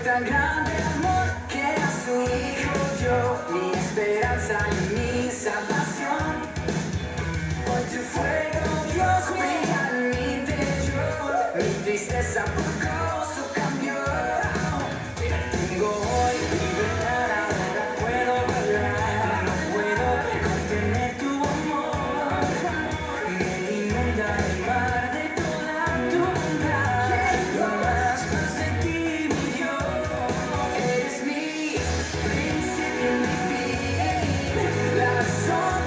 tan grande amor que a su hijo yo, mi esperanza y mi salvación. Hoy tu fuego, Dios, brilla en mi interior, mi tristeza por gozo cambió. Tengo hoy libertad, ahora puedo bailar, no puedo contener tu amor. Me inunda el mar de toda tu bondad. Quiero más de ti, mi Dios. Eres mi principio y mi fin, la razón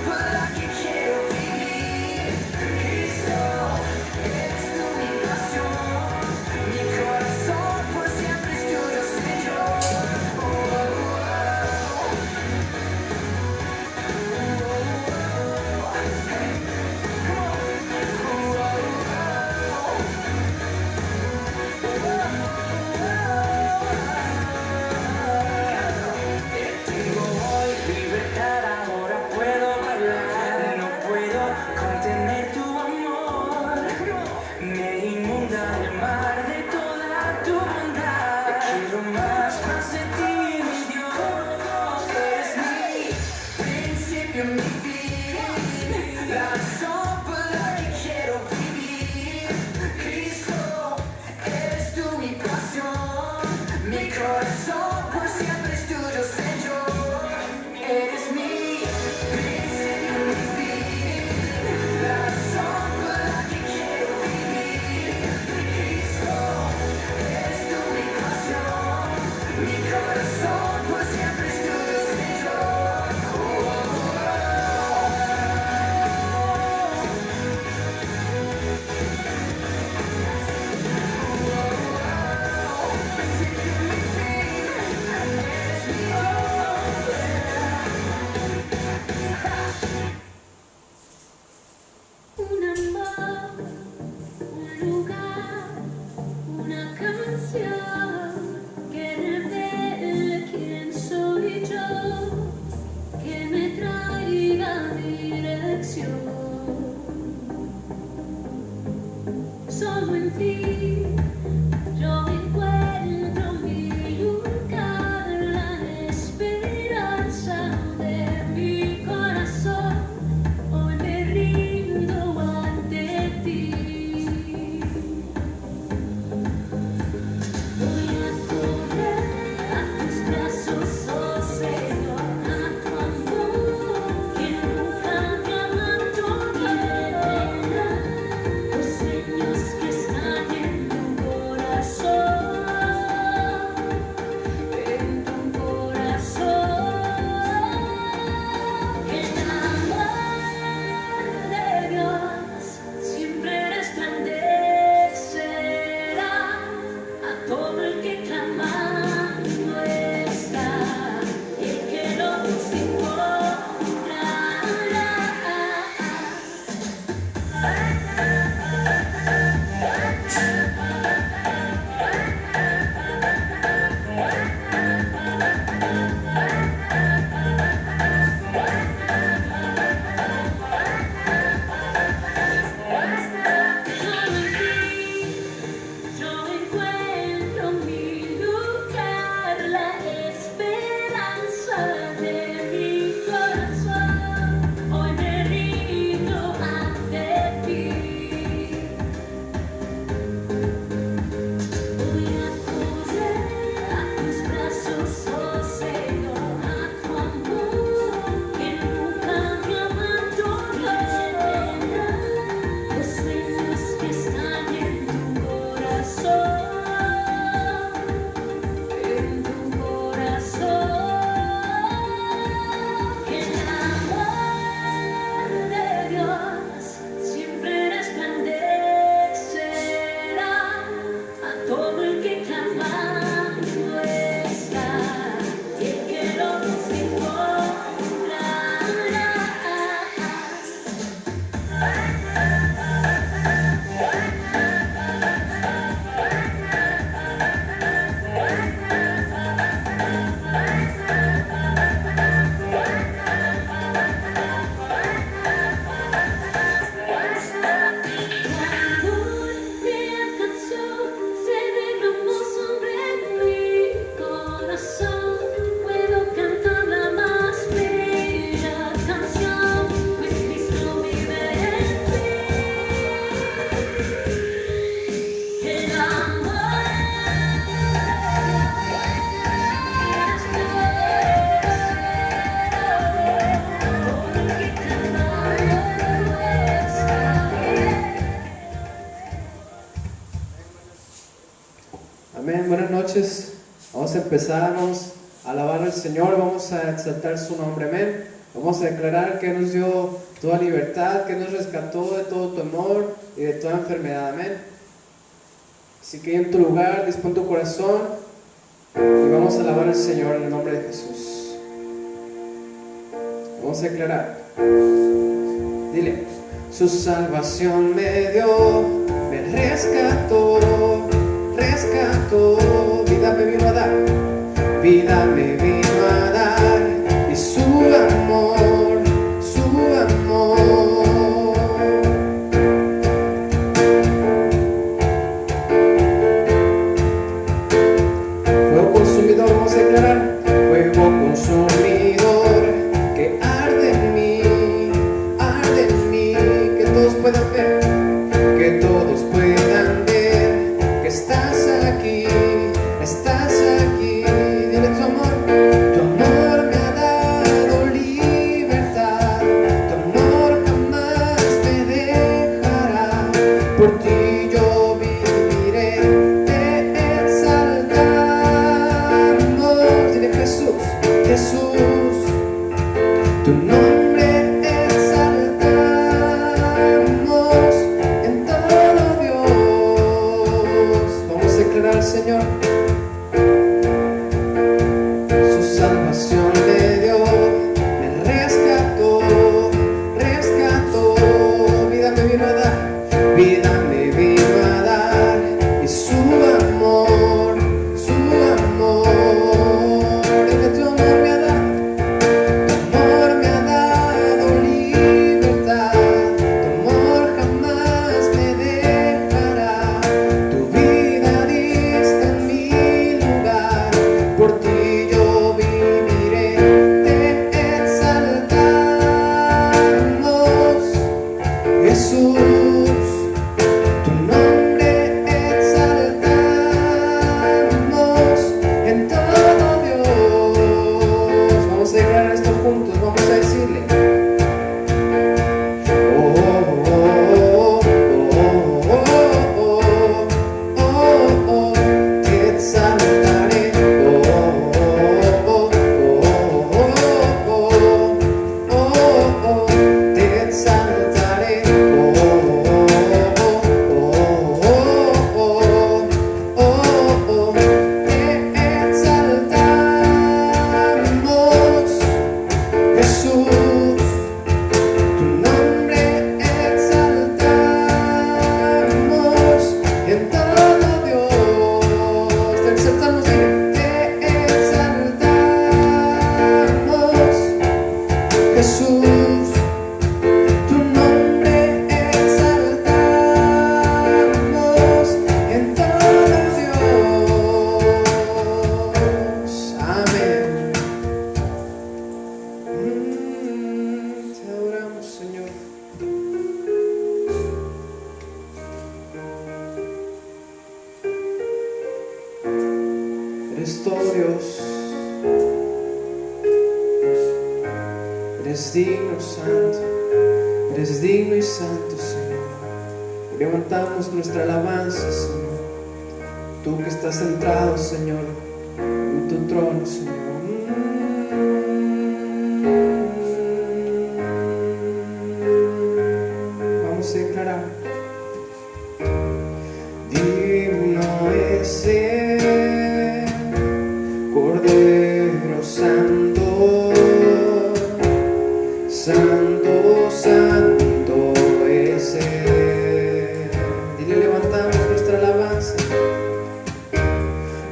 empezar, vamos a alabar al Señor, vamos a exaltar su nombre, amén. Vamos a declarar que nos dio toda libertad, que nos rescató de todo temor y de toda enfermedad, amén. Así que en tu lugar, dispón tu corazón y vamos a alabar al Señor en el nombre de Jesús. Vamos a declarar. Dile: su salvación me dio, me rescató, vida me vino a dar, vida me vino a dar, y su amor, fuego consumidor, vamos a declarar, fuego consumidor, que arde en mí, que todos puedan ver, que estás aquí, dile tu amor me ha dado libertad, tu amor jamás me dejará, por ti yo viviré, te exaltamos, dile Jesús, tu nombre exaltamos en todo Dios. Vamos a declarar al Señor. Su salvación me dio, me rescató, vida me vino a dar, y su amor, dile tu amor me ha dado. Tu amor me ha dado libertad, tu amor jamás me dejará, tu vida diste en mi lugar, por ti yo viviré, te exaltamos, Jesús, tu nombre exaltamos en todo Dios. Vamos a declarar esto juntos, vamos a decirle: te exaltaré, te exaltaré, te exaltamos, Jesús, tu nombre exaltamos en todo Dios. Te exaltamos, dile, te exaltamos, Jesús, tu nombre exaltamos en todo Dios. Amén. Te adoramos, Señor. Eres todo Dios. Eres digno, santo. Eres digno y santo, Señor. Y levantamos nuestra alabanza, Señor. Tú que estás centrado, Señor, en tu trono, Señor. Vamos a declarar: digno es el Cordero Santo, santo es Él. Dile: levantamos nuestra alabanza,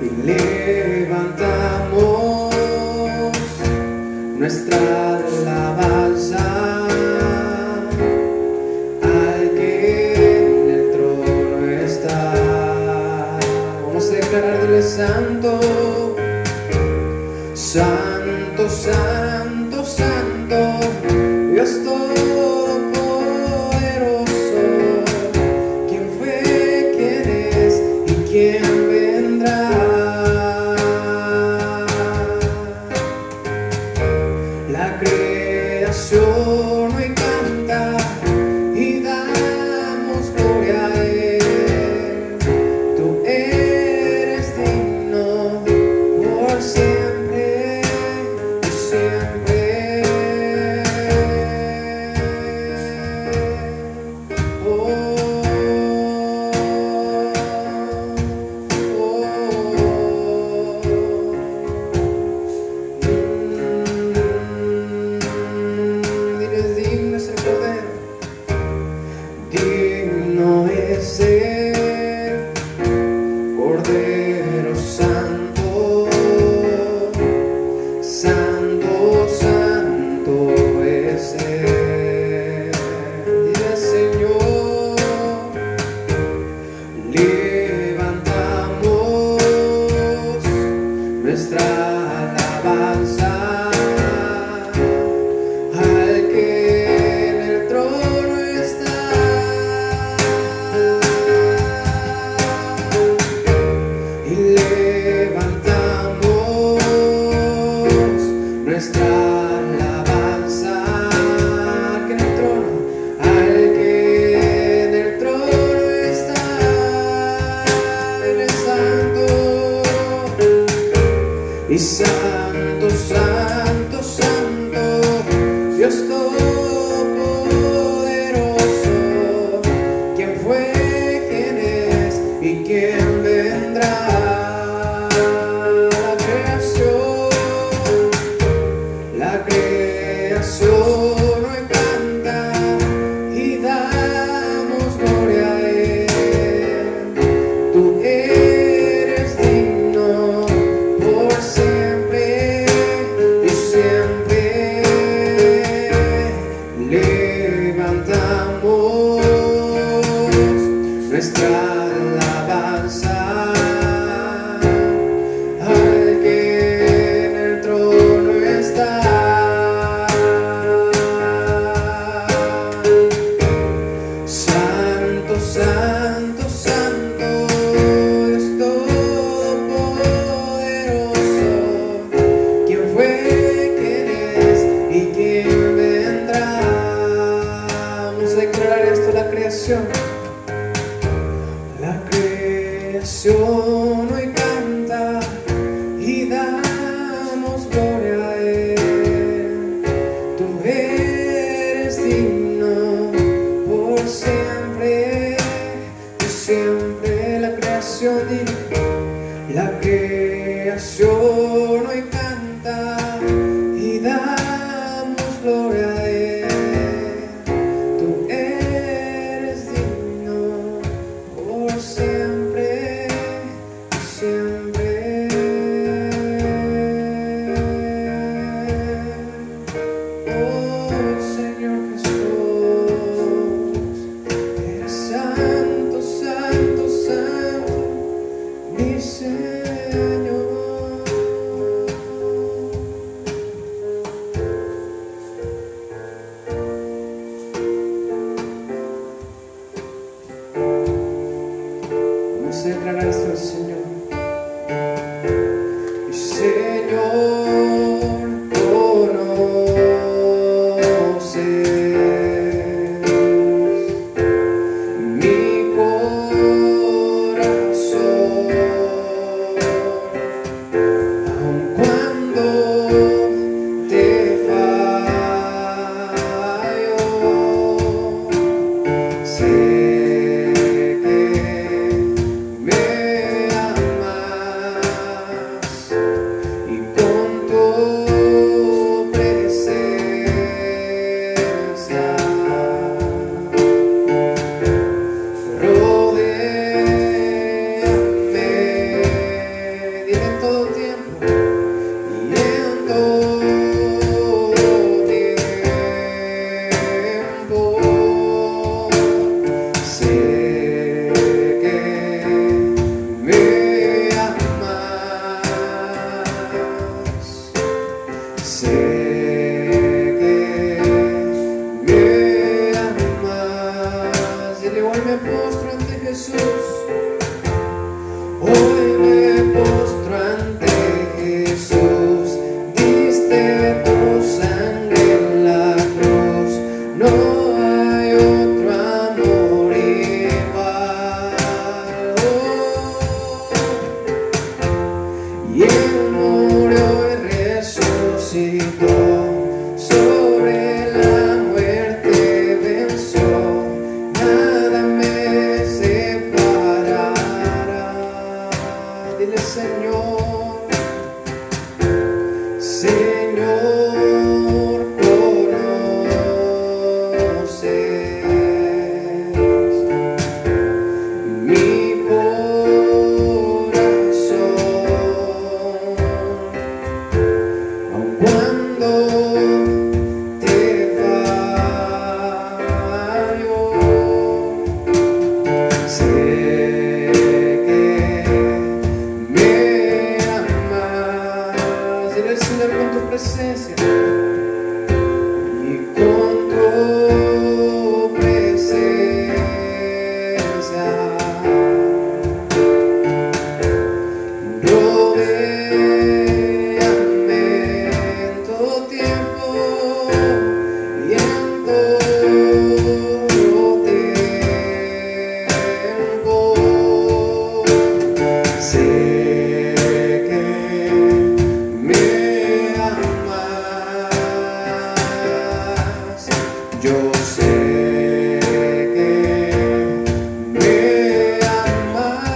y levantamos nuestra alabanza al que en el trono está. Vamos a declarar: dile: santo, Dios todopoderoso, ¿quién fue, quién es y quién vendrá? La creación hoy canta y damos gloria a Él. Tú eres digno por alabanza al que en el trono está. Y levantamos nuestra alabanza al que en el trono, al que en el trono está. Él es santo y santo, santo, santo, Dios todopoderoso. ¿Quién fue, quién es y quién vendrá? La creación hoy canta y damos gloria a Él. Tú eres digno por siempre y siempre. Levantamos nuestra alabanza al que en el trono está. Santo, santo, santo, Dios todopoderoso. ¿Quién fue, quién es y quién vendrá? Vamos a declarar esto, la creación. La creación hoy canta y damos gloria a Él. Tú eres digno por siempre y siempre. La creación dice, la creación hoy canta y damos gloria a Él. Tú eres digno por siempre y siempre. Oh Señor Jesús, eres santo, santo, santo, mi Señor. Vamos a declarar esto al Señor. Mi Señor, conoces mi corazón, aun cuando te fallo. Sé que me amas y con tu presencia rodéame. Dile en todo tiempo y en todo tiempo. Sé que me amas. Sé que me amas. Dile, hoy me postro ante Jesús. Hoy me postro ante Jesús. Diste tu sangre en la cruz. No hay otro amor igual. Y Él murió y resucitó. Dile al Señor con tu presencia y con tu presencia. Rodéame en todo tiempo y en todo tiempo. Sé que me amas. Yo sé que me amas.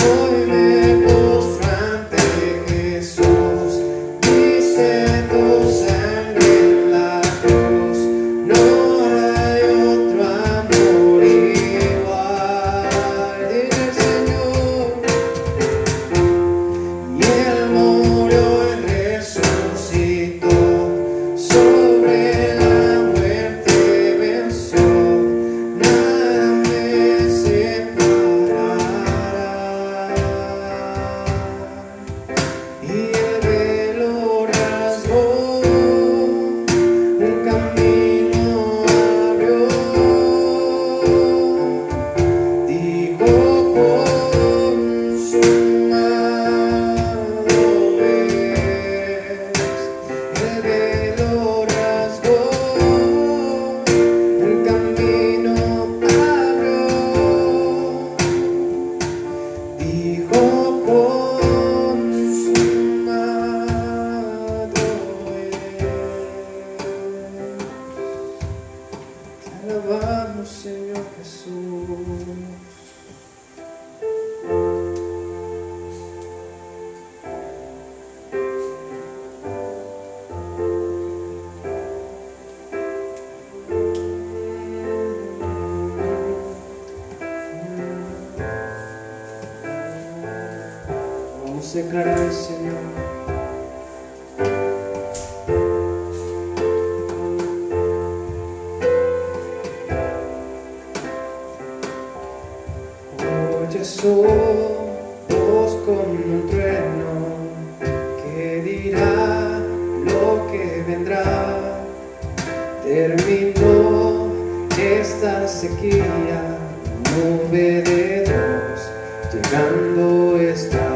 Hoy me postro ante Jesús, viste tu sangre en la cruz. No hay otro amor igual. Dile al Señor. Y Él murió y resucitó, sobre la muerte venció. Nada me separará. Y el velo rasgó, un camino abrió. Dijo consumado es. El velo rasgó, un camino abrió. Dijo consumado es. Te alabamos, Señor Jesús. Vamos a declarar al Señor. Oye su voz como un trueno que dirá lo que vendrá. Terminó esta sequía, nube de Dios llegando está.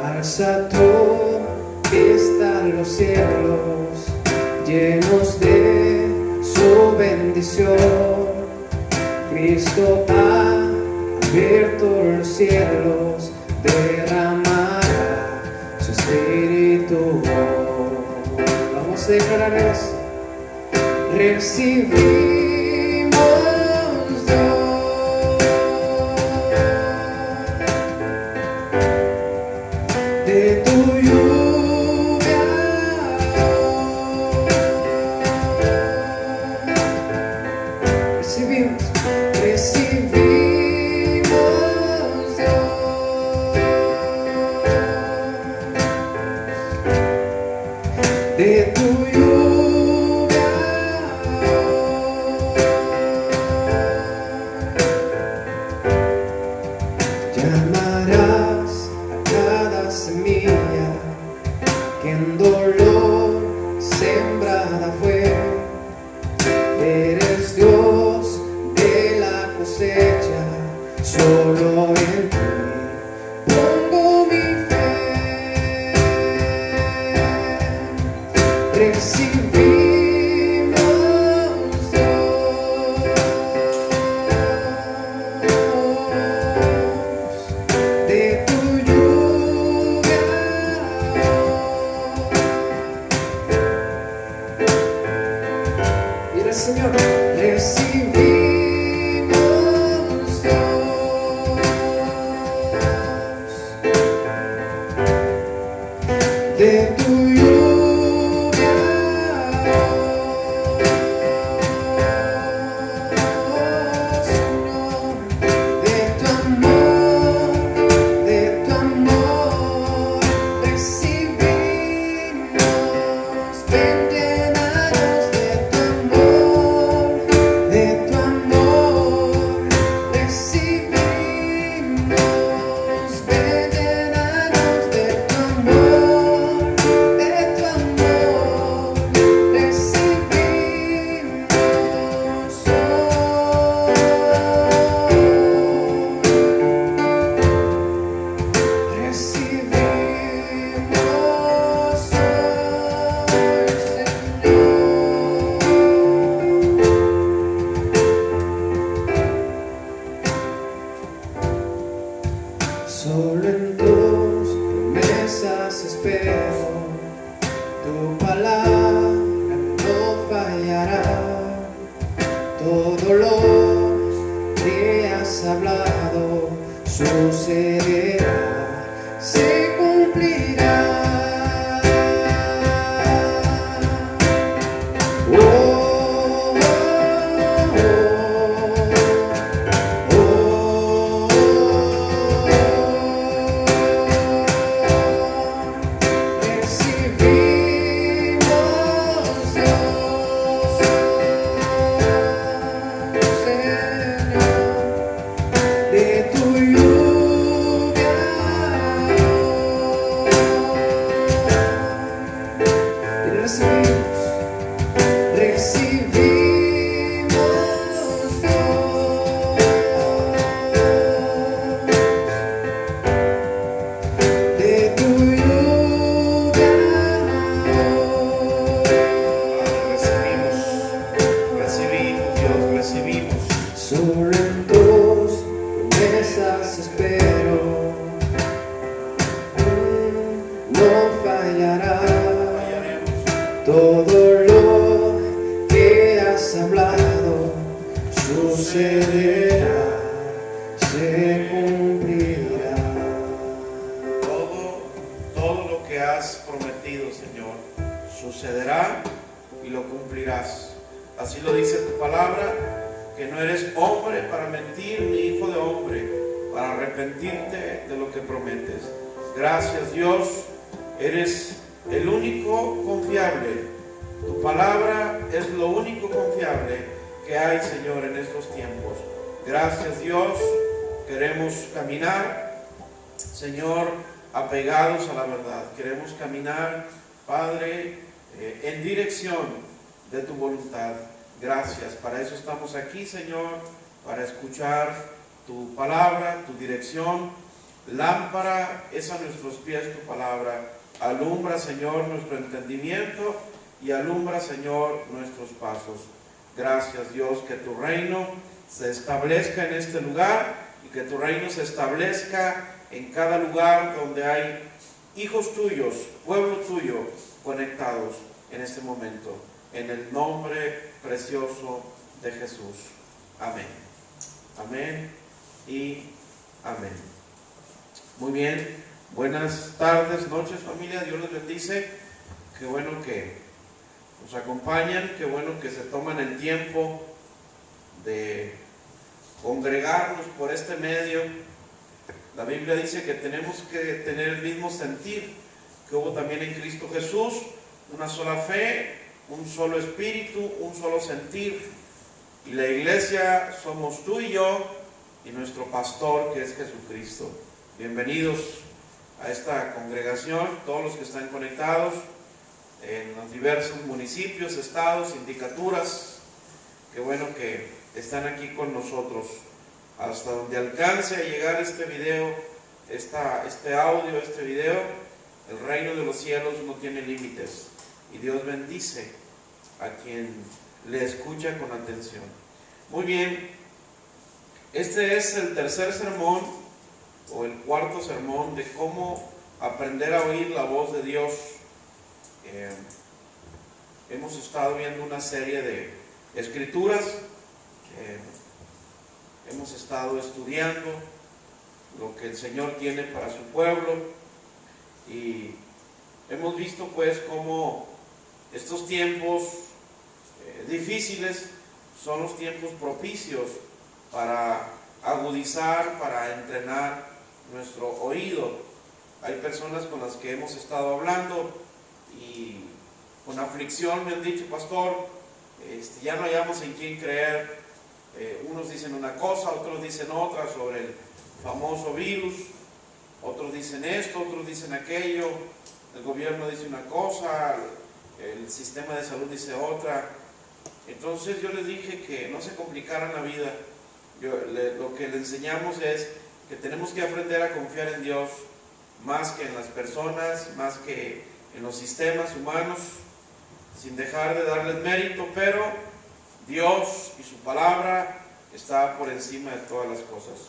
Alza tú, están los cielos llenos de su bendición. Cristo ha abierto los cielos, derramará su espíritu. Vamos a declarar eso. Recibimos Dios de tu lluvia. Recibimos Dios de tu lluvia. Llamarás a cada semilla que en dolor sembrada fue. Eres Dios de la cosecha, solo en ti pongo mi fe. Recibimos Dios de tu lluvia. Mira, Señor, recibimos Dios de tu lluvia. Señor, de tu amor recibimos. Ven, llénanos de tu amor. fallará. Todo lo que has hablado sucederá, se cumplirá. Gracias, Dios, eres el único confiable. Tu palabra es lo único confiable que hay, Señor, en estos tiempos. Gracias, Dios, queremos caminar, Señor, apegados a la verdad. Queremos caminar, Padre, en dirección de tu voluntad. Gracias, para eso estamos aquí, Señor, para escuchar tu palabra, tu dirección. Lámpara es a nuestros pies tu palabra. Alumbra, Señor, nuestro entendimiento y alumbra, Señor, nuestros pasos. Gracias, Dios, que tu reino se establezca en este lugar y que tu reino se establezca en cada lugar donde hay hijos tuyos, pueblo tuyo, conectados en este momento. En el nombre precioso de Jesús. Amén. Amén y amén. Muy bien, buenas tardes, noches, familia, Dios les bendice. Qué bueno que nos acompañan, qué bueno que se toman el tiempo de congregarnos por este medio. La Biblia dice que tenemos que tener el mismo sentir que hubo también en Cristo Jesús, una sola fe, un solo espíritu, un solo sentir. Y la iglesia somos tú y yo y nuestro pastor, que es Jesucristo. Bienvenidos a esta congregación, todos los que están conectados en los diversos municipios, estados, sindicaturas. Qué bueno que están aquí con nosotros. Hasta donde alcance a llegar este video, este audio, este video, el reino de los cielos no tiene límites. Y Dios bendice a quien le escucha con atención. Muy bien, este es el tercer sermón o el cuarto sermón de cómo aprender a oír la voz de Dios. Hemos estado viendo una serie de escrituras, hemos estado estudiando lo que el Señor tiene para su pueblo y hemos visto pues cómo estos tiempos difíciles son los tiempos propicios para agudizar, para entrenar nuestro oído. Hay personas con las que hemos estado hablando y con aflicción me han dicho: pastor, ya no hallamos en quién creer. Unos dicen una cosa, otros dicen otra sobre el famoso virus, otros dicen esto, otros dicen aquello, el gobierno dice una cosa, el sistema de salud dice otra. Entonces yo les dije que no se complicaran la vida. Lo que le enseñamos es que tenemos que aprender a confiar en Dios más que en las personas, más que en los sistemas humanos, sin dejar de darles mérito, pero Dios y su palabra está por encima de todas las cosas.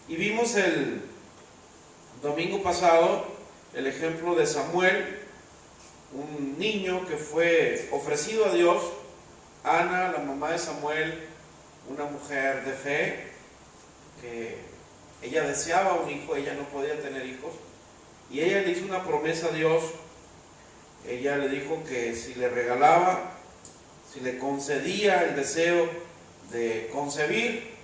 Y vimos el domingo pasado el ejemplo de Samuel, un niño que fue ofrecido a Dios Ana, la mamá de Samuel, una mujer de fe, que ella deseaba un hijo, ella no podía tener hijos, y ella le hizo una promesa a Dios. Ella le dijo que si le regalaba, si le concedía el deseo de concebir,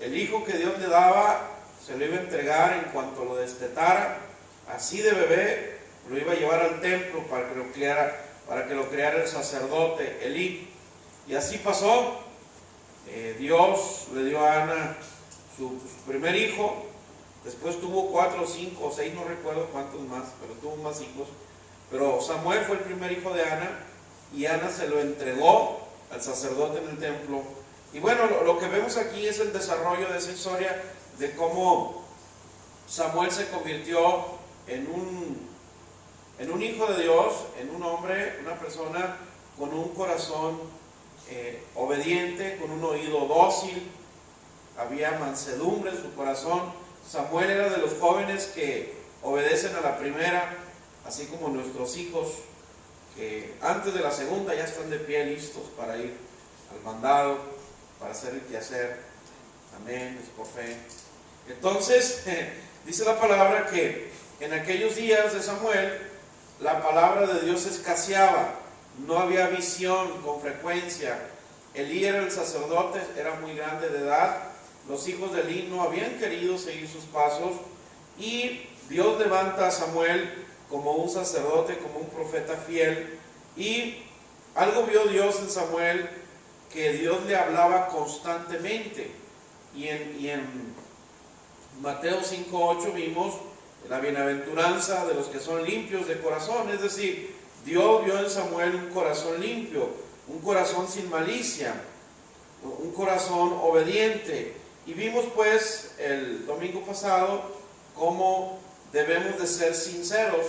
el hijo que Dios le daba, se lo iba a entregar en cuanto lo destetara, así de bebé, lo iba a llevar al templo para que lo criara el sacerdote Elí. Y así pasó. Dios le dio a Ana su primer hijo. Después tuvo 4, 5 o 6, no recuerdo cuántos más, pero tuvo más hijos. Pero Samuel fue el primer hijo de Ana, y Ana se lo entregó al sacerdote en el templo. Y bueno, lo que vemos aquí es el desarrollo de esa historia, de cómo Samuel se convirtió en un hijo de Dios, en un hombre, una persona con un corazón obediente, con un oído dócil. Había mansedumbre en su corazón. Samuel era de los jóvenes que obedecen a la primera, así como nuestros hijos, que antes de la segunda ya están de pie listos para ir al mandado, para hacer el quehacer. Amén, es por fe. Entonces, dice la palabra que en aquellos días de Samuel, la palabra de Dios escaseaba, no había visión con frecuencia. Elí era el sacerdote, era muy grande de edad, los hijos de Elí no habían querido seguir sus pasos, y Dios levanta a Samuel como un sacerdote, como un profeta fiel, y algo vio Dios en Samuel, que Dios le hablaba constantemente. Y en Mateo 5:8 vimos la bienaventuranza de los que son limpios de corazón, es decir, Dios vio en Samuel un corazón limpio, un corazón sin malicia, un corazón obediente. Y vimos pues el domingo pasado cómo debemos de ser sinceros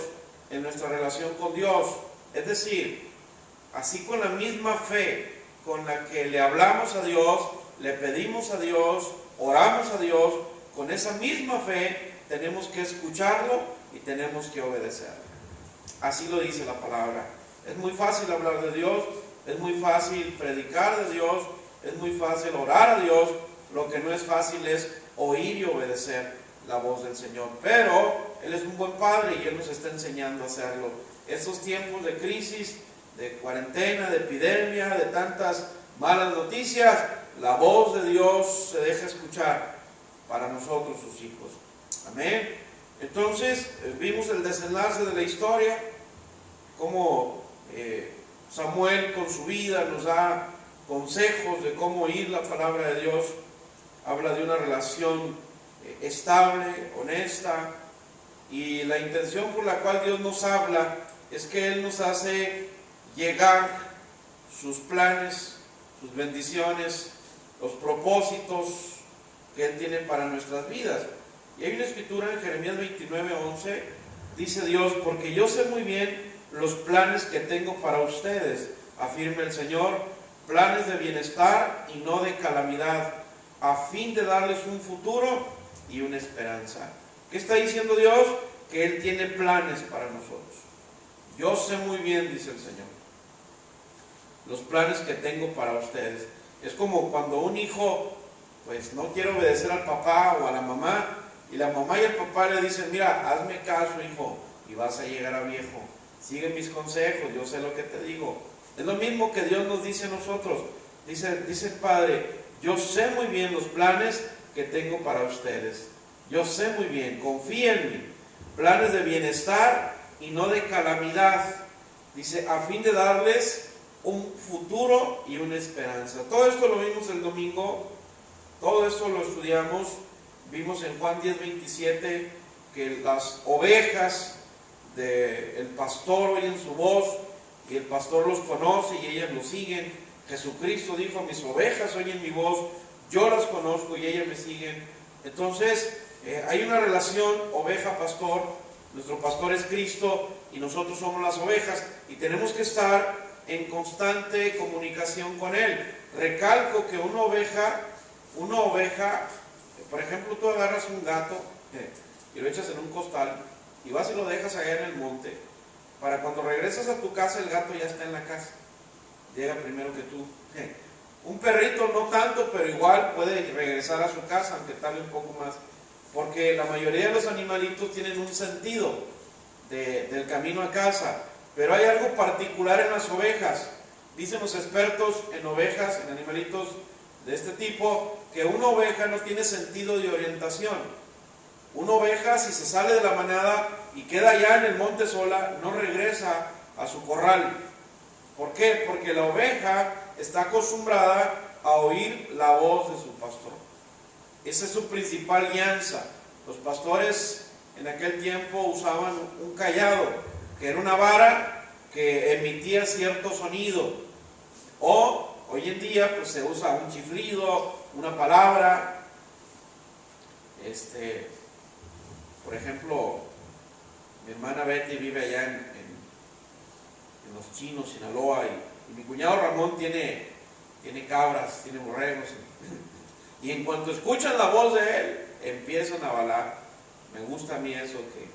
en nuestra relación con Dios, es decir, así con la misma fe con la que le hablamos a Dios, le pedimos a Dios, oramos a Dios, con esa misma fe tenemos que escucharlo y tenemos que obedecerlo. Así lo dice la palabra. Es muy fácil hablar de Dios, es muy fácil predicar de Dios, es muy fácil orar a Dios. Lo que no es fácil es oír y obedecer la voz del Señor. Pero Él es un buen Padre y Él nos está enseñando a hacerlo. Estos tiempos de crisis, de cuarentena, de epidemia, de tantas malas noticias, la voz de Dios se deja escuchar para nosotros, sus hijos. Amén. Entonces, vimos el desenlace de la historia, cómo Samuel con su vida nos da consejos de cómo oír la palabra de Dios. Habla de una relación estable, honesta, y la intención por la cual Dios nos habla es que Él nos hace llegar sus planes, sus bendiciones, los propósitos que Él tiene para nuestras vidas. Y hay una escritura en Jeremías 29:11, dice Dios: porque yo sé muy bien los planes que tengo para ustedes, afirma el Señor, planes de bienestar y no de calamidad, a fin de darles un futuro y una esperanza. ¿Qué está diciendo Dios? Que Él tiene planes para nosotros. Yo sé muy bien, dice el Señor, los planes que tengo para ustedes. Es como cuando un hijo pues no quiere obedecer al papá o a la mamá, y la mamá y el papá le dicen: mira, hazme caso, hijo, y vas a llegar a viejo, sigue mis consejos, yo sé lo que te digo. Es lo mismo que Dios nos dice a nosotros. Dice el Padre: yo sé muy bien los planes que tengo para ustedes, yo sé muy bien, confía en mí, planes de bienestar y no de calamidad, dice, a fin de darles un futuro y una esperanza. Todo esto lo vimos el domingo, todo esto lo estudiamos. Vimos en Juan 10:27 que las ovejas del pastor oyen su voz y el pastor los conoce y ellas lo siguen. Jesucristo dijo: mis ovejas oyen mi voz, yo las conozco y ellas me siguen. Entonces hay una relación oveja-pastor. Nuestro pastor es Cristo y nosotros somos las ovejas, y tenemos que estar en constante comunicación con Él. Recalco que una oveja, por ejemplo, tú agarras un gato y lo echas en un costal y vas y lo dejas allá en el monte. Para cuando regresas a tu casa, el gato ya está en la casa. llega primero que tú. Un perrito no tanto, pero igual puede regresar a su casa, aunque tarde un poco más. Porque la mayoría de los animalitos tienen un sentido del camino a casa. Pero hay algo particular en las ovejas. Dicen los expertos en ovejas, en animalitos de este tipo, que una oveja no tiene sentido de orientación. Una oveja, si se sale de la manada y queda allá en el monte sola, no regresa a su corral. ¿Por qué? Porque la oveja está acostumbrada a oír la voz de su pastor. Esa es su principal guianza. Los pastores en aquel tiempo usaban un cayado, que era una vara que emitía cierto sonido. O hoy en día pues se usa un chiflido, una palabra. Por ejemplo, mi hermana Betty vive allá en Los Chinos, Sinaloa, y mi cuñado Ramón tiene cabras, tiene borregos. Y en cuanto escuchan la voz de él, empiezan a balar. Me gusta a mí eso, que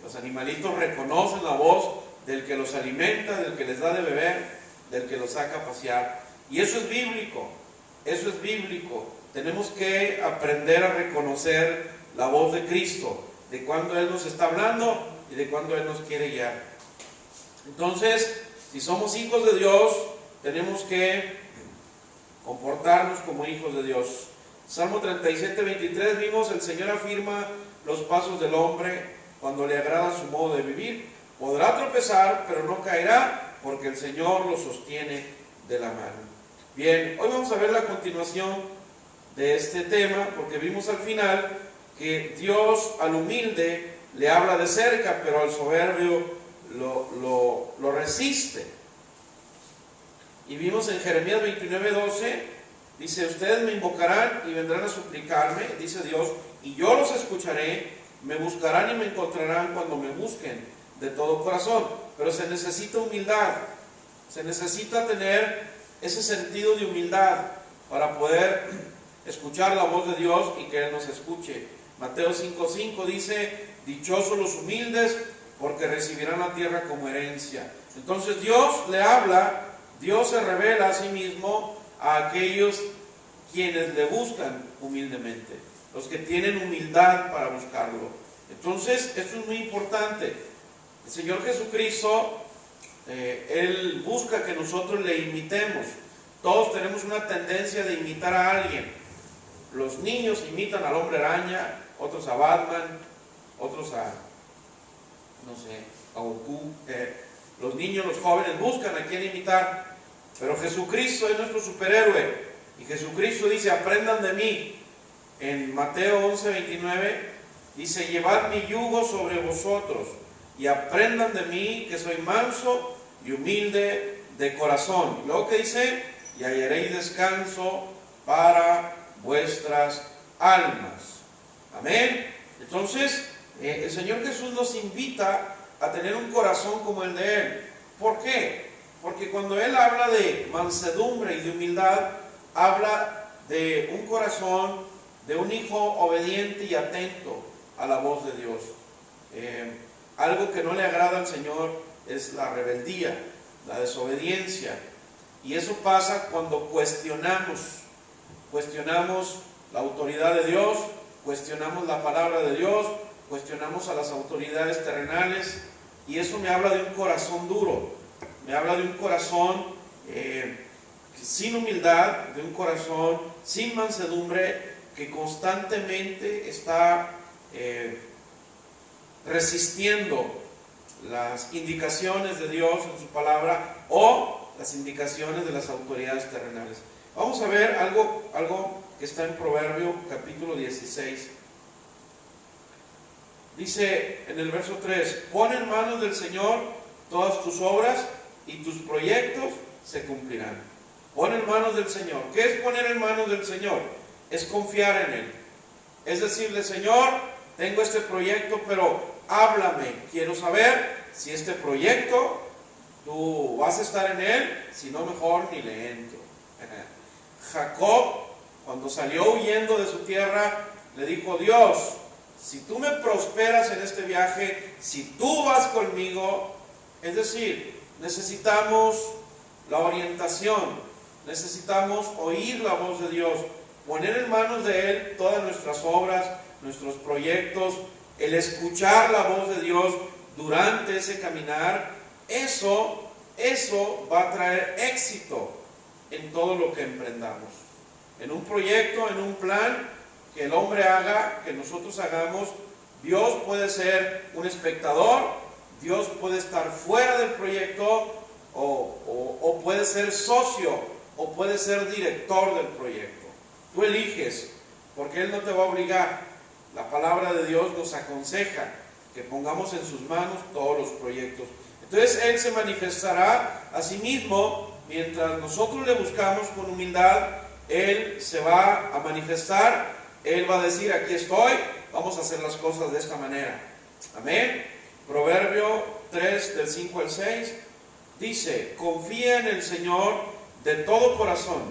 los animalitos reconocen la voz del que los alimenta, del que les da de beber, del que los saca a pasear. Y eso es bíblico, eso es bíblico. Tenemos que aprender a reconocer la voz de Cristo, de cuando Él nos está hablando y de cuando Él nos quiere guiar. Entonces, si somos hijos de Dios, tenemos que comportarnos como hijos de Dios. Salmo 37, 23 vimos: el Señor afirma los pasos del hombre cuando le agrada su modo de vivir. Podrá tropezar, pero no caerá, porque el Señor lo sostiene de la mano. Bien, hoy vamos a ver la continuación de este tema, porque vimos al final que Dios al humilde le habla de cerca, pero al soberbio lo resiste. Y vimos en Jeremías 29:12, dice: ustedes me invocarán y vendrán a suplicarme, dice Dios, y yo los escucharé, me buscarán y me encontrarán cuando me busquen de todo corazón. Pero se necesita humildad, se necesita tener ese sentido de humildad para poder escuchar la voz de Dios y que Él nos escuche. Mateo 5:5 dice: dichosos los humildes, porque recibirán la tierra como herencia. Entonces Dios le habla, Dios se revela a sí mismo a aquellos quienes le buscan humildemente, los que tienen humildad para buscarlo. Entonces esto es muy importante. El Señor Jesucristo, Él busca que nosotros le imitemos. Todos tenemos una tendencia de imitar a alguien. Los niños imitan al hombre araña, otros a Batman, otros a Goku. Los niños, los jóvenes buscan a quién imitar, pero Jesucristo es nuestro superhéroe, y Jesucristo dice: aprendan de mí. En Mateo 11:29 dice: llevad mi yugo sobre vosotros y aprendan de mí, que soy manso y humilde de corazón. Y luego que dice: y hallaréis descanso para vuestras almas. Amén. Entonces el Señor Jesús nos invita a tener un corazón como el de Él. ¿Por qué? Porque cuando Él habla de mansedumbre y de humildad, habla de un corazón de un hijo obediente y atento a la voz de Dios. Algo que no le agrada al Señor es la rebeldía, la desobediencia. Y eso pasa cuando cuestionamos la autoridad de Dios, cuestionamos la palabra de Dios, cuestionamos a las autoridades terrenales, y eso me habla de un corazón duro, me habla de un corazón sin humildad, de un corazón sin mansedumbre, que constantemente está resistiendo las indicaciones de Dios en su palabra o las indicaciones de las autoridades terrenales. Vamos a ver algo que está en Proverbio capítulo 16. Dice en el verso 3: pon en manos del Señor todas tus obras y tus proyectos se cumplirán. Pon en manos del Señor. ¿Qué es poner en manos del Señor? Es confiar en Él. Es decirle: Señor, tengo este proyecto, pero háblame. Quiero saber si este proyecto tú vas a estar en él, si no, mejor ni le entro. Jacob, cuando salió huyendo de su tierra, le dijo: Dios, si tú me prosperas en este viaje, si tú vas conmigo, es decir, necesitamos la orientación. Necesitamos oír la voz de Dios, poner en manos de Él todas nuestras obras, nuestros proyectos, el escuchar la voz de Dios durante ese caminar. Eso va a traer éxito en todo lo que emprendamos. En un proyecto, en un plan que el hombre haga, que nosotros hagamos, Dios puede ser un espectador, Dios puede estar fuera del proyecto, o puede ser socio, o puede ser director del proyecto. Tú eliges, porque Él no te va a obligar. La palabra de Dios nos aconseja que pongamos en sus manos todos los proyectos. Entonces Él se manifestará a sí mismo mientras nosotros le buscamos con humildad. Él se va a manifestar, Él va a decir: aquí estoy, vamos a hacer las cosas de esta manera. Amén. Proverbio 3, del 5 al 6, dice: confía en el Señor de todo corazón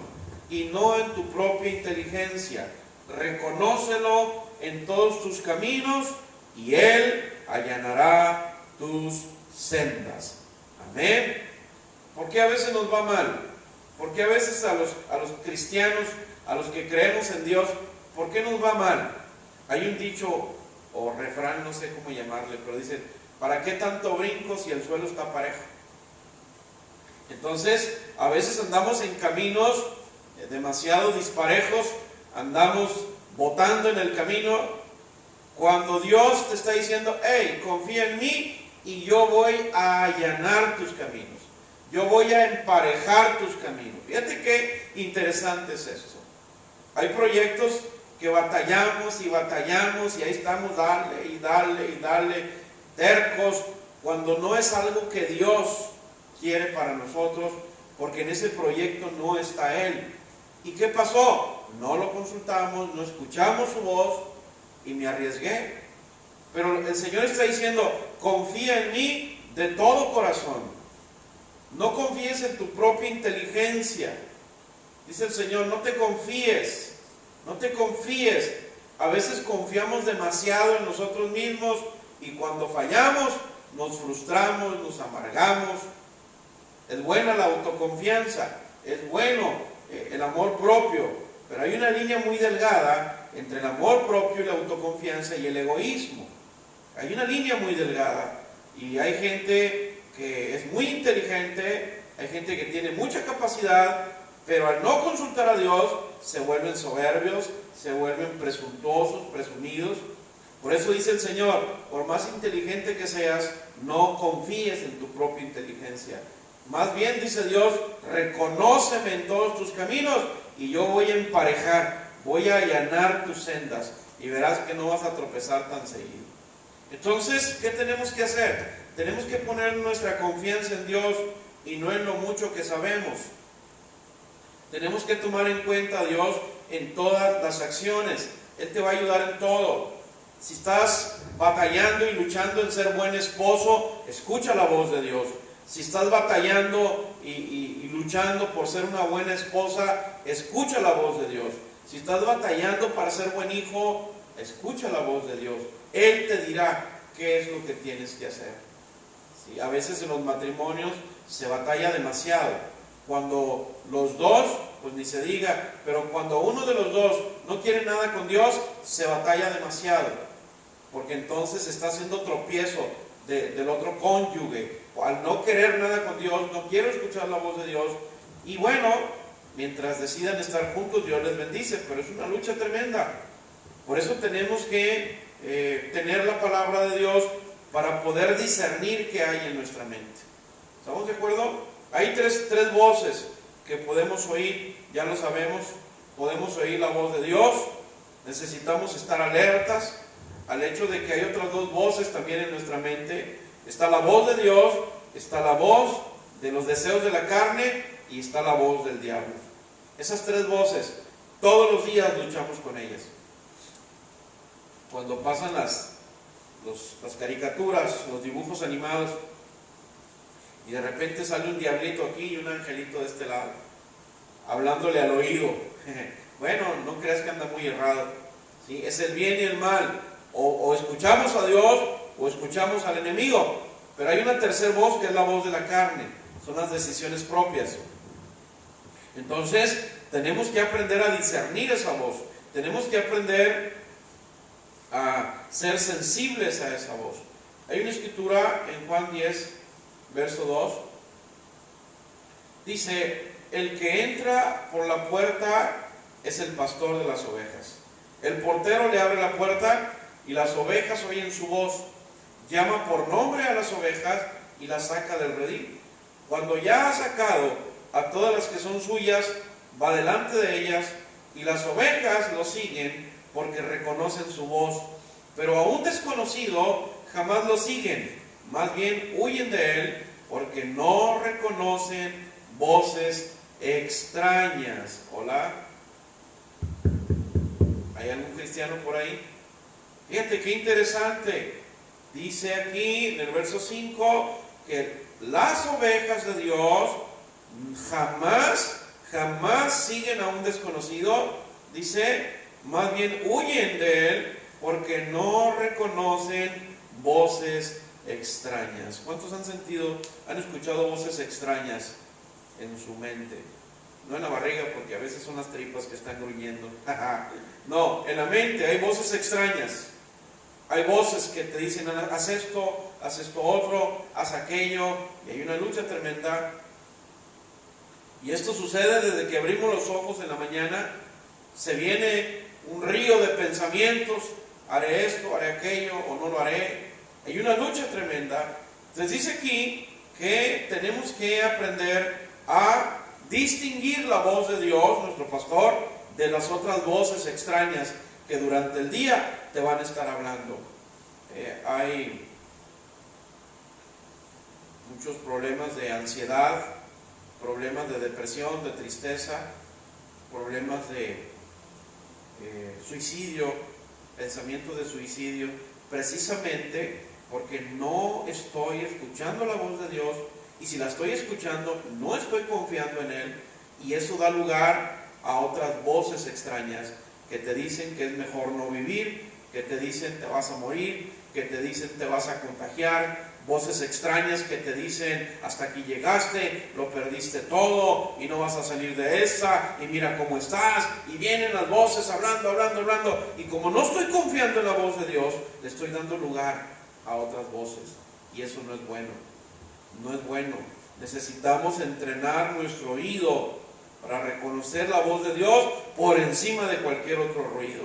y no en tu propia inteligencia. Reconócelo en todos tus caminos y Él allanará tus sendas. Amén. ¿Por qué a veces nos va mal? ¿Por qué a veces a los cristianos, a los que creemos en Dios, por qué nos va mal? Hay un dicho o refrán, no sé cómo llamarle, pero dice: ¿para qué tanto brinco si el suelo está parejo? Entonces, a veces andamos en caminos demasiado disparejos, andamos botando en el camino, cuando Dios te está diciendo: hey, confía en mí y yo voy a allanar tus caminos. Yo voy a emparejar tus caminos. Fíjate qué interesante es esto. Hay proyectos que batallamos y ahí estamos, dale y dale, tercos, cuando no es algo que Dios quiere para nosotros, porque en ese proyecto no está Él. ¿Y qué pasó? No lo consultamos, no escuchamos su voz y me arriesgué. Pero el Señor está diciendo: confía en mí de todo corazón. No confíes en tu propia inteligencia. Dice el Señor: no te confíes, no te confíes. A veces confiamos demasiado en nosotros mismos y cuando fallamos nos frustramos, nos amargamos. Es buena la autoconfianza, es bueno el amor propio, pero hay una línea muy delgada entre el amor propio y la autoconfianza y el egoísmo. Hay una línea muy delgada y hay gente que es muy inteligente, hay gente que tiene mucha capacidad, pero al no consultar a Dios se vuelven soberbios, se vuelven presuntuosos, presumidos. Por eso dice el Señor: por más inteligente que seas, no confíes en tu propia inteligencia. Más bien, dice Dios: reconóceme en todos tus caminos y yo voy a emparejar, voy a allanar tus sendas y verás que no vas a tropezar tan seguido. Entonces, ¿qué tenemos que hacer? Tenemos que poner nuestra confianza en Dios y no en lo mucho que sabemos. Tenemos que tomar en cuenta a Dios en todas las acciones. Él te va a ayudar en todo. Si estás batallando y luchando en ser buen esposo, escucha la voz de Dios. Si estás batallando y luchando por ser una buena esposa, escucha la voz de Dios. Si estás batallando para ser buen hijo, escucha la voz de Dios. Él te dirá qué es lo que tienes que hacer. ¿Sí? A veces en los matrimonios se batalla demasiado. Cuando los dos, pues ni se diga, pero cuando uno de los dos no quiere nada con Dios, se batalla demasiado. Porque entonces está haciendo tropiezo del otro cónyuge. Al no querer nada con Dios, no quiero escuchar la voz de Dios. Y bueno, mientras decidan estar juntos, Dios les bendice, pero es una lucha tremenda. Por eso tenemos que tener la palabra de Dios para poder discernir qué hay en nuestra mente. ¿Estamos de acuerdo? Hay tres voces que podemos oír, ya lo sabemos. Podemos oír la voz de Dios. Necesitamos estar alertas al hecho de que hay otras dos voces también en nuestra mente. Está la voz de Dios, está la voz de los deseos de la carne y está la voz del diablo. Esas tres voces, todos los días luchamos con ellas. Cuando pasan las caricaturas, los dibujos animados, y de repente sale un diablito aquí y un angelito de este lado, hablándole al oído. Bueno, no creas que anda muy errado, ¿sí? Es el bien y el mal. O escuchamos a Dios o escuchamos al enemigo. Pero hay una tercera voz que es la voz de la carne. son las decisiones propias. Entonces, tenemos que aprender a discernir esa voz. Tenemos que aprender a ser sensibles a esa voz. Hay una escritura en Juan 10, verso 2. Dice, el que entra por la puerta es el pastor de las ovejas. El portero le abre la puerta y las ovejas oyen su voz. Llama por nombre a las ovejas y las saca del redil. Cuando ya ha sacado a todas las que son suyas, va delante de ellas y las ovejas lo siguen porque reconocen su voz. Pero a un desconocido jamás lo siguen, más bien huyen de él porque no reconocen voces extrañas. Hola, ¿hay algún cristiano por ahí? Fíjate qué interesante. Dice aquí en el verso 5 que las ovejas de Dios jamás siguen a un desconocido. Dice, más bien huyen de él porque no reconocen voces extrañas. ¿Cuántos han escuchado voces extrañas en su mente? No en la barriga, porque a veces son las tripas que están gruñendo. No, en la mente hay voces extrañas. Hay voces que te dicen, haz esto otro, haz aquello, y hay una lucha tremenda. Y esto sucede desde que abrimos los ojos en la mañana. Se viene un río de pensamientos, haré esto, haré aquello, o no lo haré. Hay una lucha tremenda. Entonces dice aquí que tenemos que aprender a distinguir la voz de Dios, nuestro pastor, de las otras voces extrañas que durante el día te van a estar hablando. Hay muchos problemas de ansiedad, problemas de depresión, de tristeza, problemas de suicidio, pensamiento de suicidio, precisamente porque no estoy escuchando la voz de Dios, y si la estoy escuchando, no estoy confiando en Él, y eso da lugar a otras voces extrañas que te dicen que es mejor no vivir, que te dicen te vas a morir, que te dicen te vas a contagiar, voces extrañas que te dicen hasta aquí llegaste, lo perdiste todo y no vas a salir de esa, y mira cómo estás, y vienen las voces hablando, y como no estoy confiando en la voz de Dios, le estoy dando lugar a otras voces, y eso no es bueno, no es bueno. Necesitamos entrenar nuestro oído para reconocer la voz de Dios por encima de cualquier otro ruido.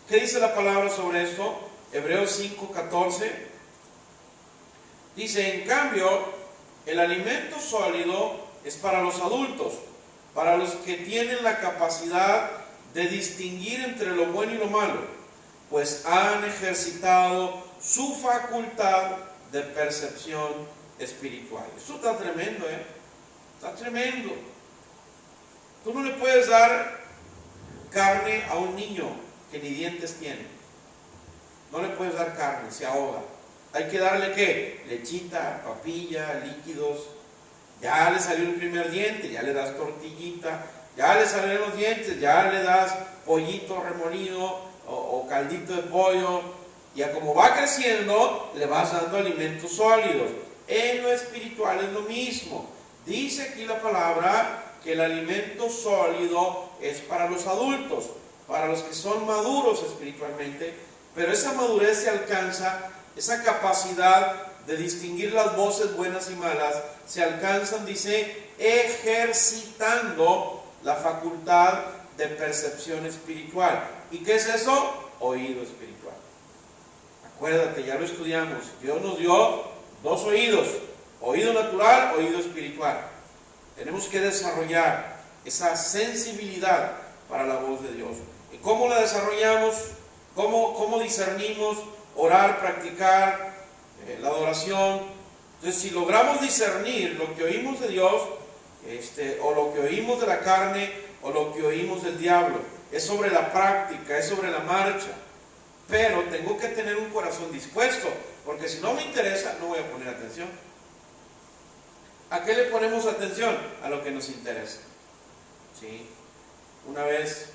¿Qué dice la palabra sobre esto? Hebreos 5:14 dice, en cambio, el alimento sólido es para los adultos, para los que tienen la capacidad de distinguir entre lo bueno y lo malo, pues han ejercitado su facultad de percepción espiritual. Esto está tremendo, está tremendo. Tú no le puedes dar carne a un niño que ni dientes tiene. No le puedes dar carne, se ahoga. Hay que darle ¿qué? Lechita, papilla, líquidos. Ya le salió el primer diente, ya le das tortillita. Ya le salieron los dientes, ya le das pollito remolido o caldito de pollo. Ya como va creciendo, le vas dando alimentos sólidos. En lo espiritual es lo mismo. Dice aquí la palabra que el alimento sólido es para los adultos, para los que son maduros espiritualmente, pero esa madurez se alcanza, esa capacidad de distinguir las voces buenas y malas, se alcanzan, dice, ejercitando la facultad de percepción espiritual. ¿Y qué es eso? Oído espiritual. Acuérdate, ya lo estudiamos, Dios nos dio dos oídos, oído natural, oído espiritual. Tenemos que desarrollar esa sensibilidad para la voz de Dios. ¿Y cómo la desarrollamos? ¿Cómo discernimos? Orar, practicar la adoración. Entonces, si logramos discernir lo que oímos de Dios, o lo que oímos de la carne, o lo que oímos del diablo, es sobre la práctica, es sobre la marcha. Pero tengo que tener un corazón dispuesto, porque si no me interesa, no voy a poner atención. ¿A qué le ponemos atención? A lo que nos interesa. ¿Sí? Una vez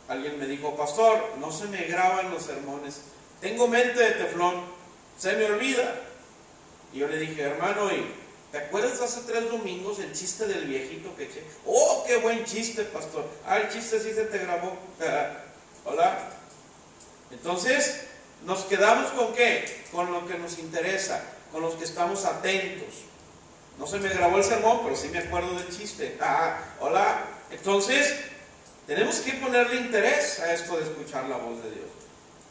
alguien me dijo, pastor, no se me graban los sermones, tengo mente de teflón, se me olvida. Y yo le dije, hermano, ¿Te acuerdas hace 3 domingos el chiste del viejito que eché? ¡Oh, qué buen chiste, pastor! Ah, el chiste sí se te grabó. Hola. Entonces, nos quedamos con ¿qué? Con lo que nos interesa, con los que estamos atentos. No se me grabó el sermón, pero sí me acuerdo del chiste. Hola. Entonces, tenemos que ponerle interés a esto de escuchar la voz de Dios.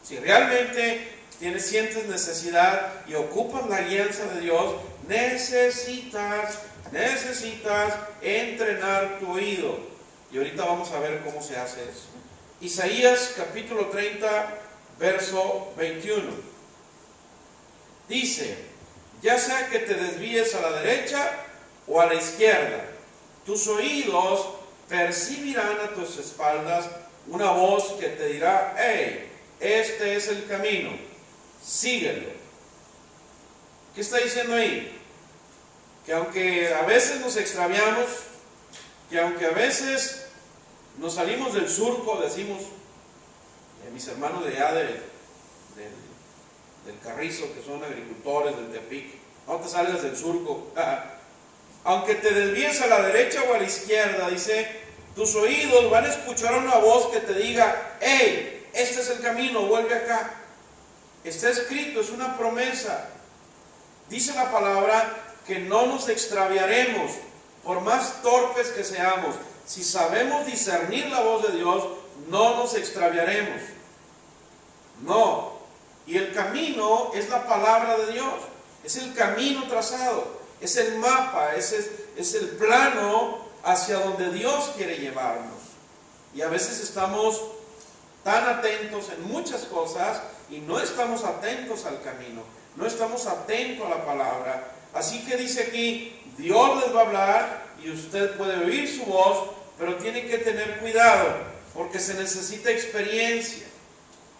Si realmente sientes necesidad y ocupas la guianza de Dios, necesitas entrenar tu oído. Y ahorita vamos a ver cómo se hace eso. Isaías capítulo 30, verso 21. Dice: ya sea que te desvíes a la derecha o a la izquierda, tus oídos percibirán a tus espaldas una voz que te dirá: hey, este es el camino, síguelo. ¿Qué está diciendo ahí? Que aunque a veces nos extraviamos, que aunque a veces nos salimos del surco, decimos, mis hermanos de allá del Carrizo, que son agricultores del Tepic, no te salgas del surco. Aunque te desvíes a la derecha o a la izquierda, dice, tus oídos van a escuchar una voz que te diga: hey, este es el camino, vuelve acá. Está escrito, es una promesa. Dice la palabra que no nos extraviaremos, por más torpes que seamos. Si sabemos discernir la voz de Dios, no nos extraviaremos. No. Y el camino es la palabra de Dios. Es el camino trazado. Es el mapa. Es el plano hacia donde Dios quiere llevarnos. Y a veces estamos tan atentos en muchas cosas y no estamos atentos al camino. No estamos atentos a la palabra. Así que dice aquí, Dios les va a hablar y usted puede oír su voz, pero tiene que tener cuidado porque se necesita experiencia.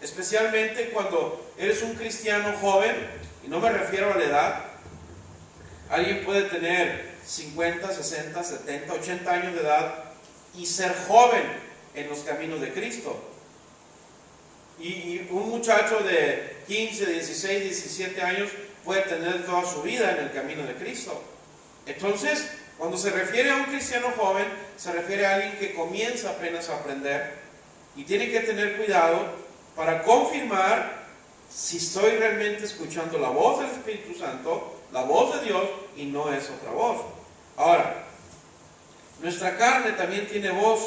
Especialmente cuando eres un cristiano joven, y no me refiero a la edad. Alguien puede tener 50, 60, 70, 80 años de edad y ser joven en los caminos de Cristo. Y un muchacho de 15, 16, 17 años puede tener toda su vida en el camino de Cristo. Entonces, cuando se refiere a un cristiano joven, se refiere a alguien que comienza apenas a aprender y tiene que tener cuidado para confirmar si estoy realmente escuchando la voz del Espíritu Santo, la voz de Dios, y no es otra voz. Ahora, nuestra carne también tiene voz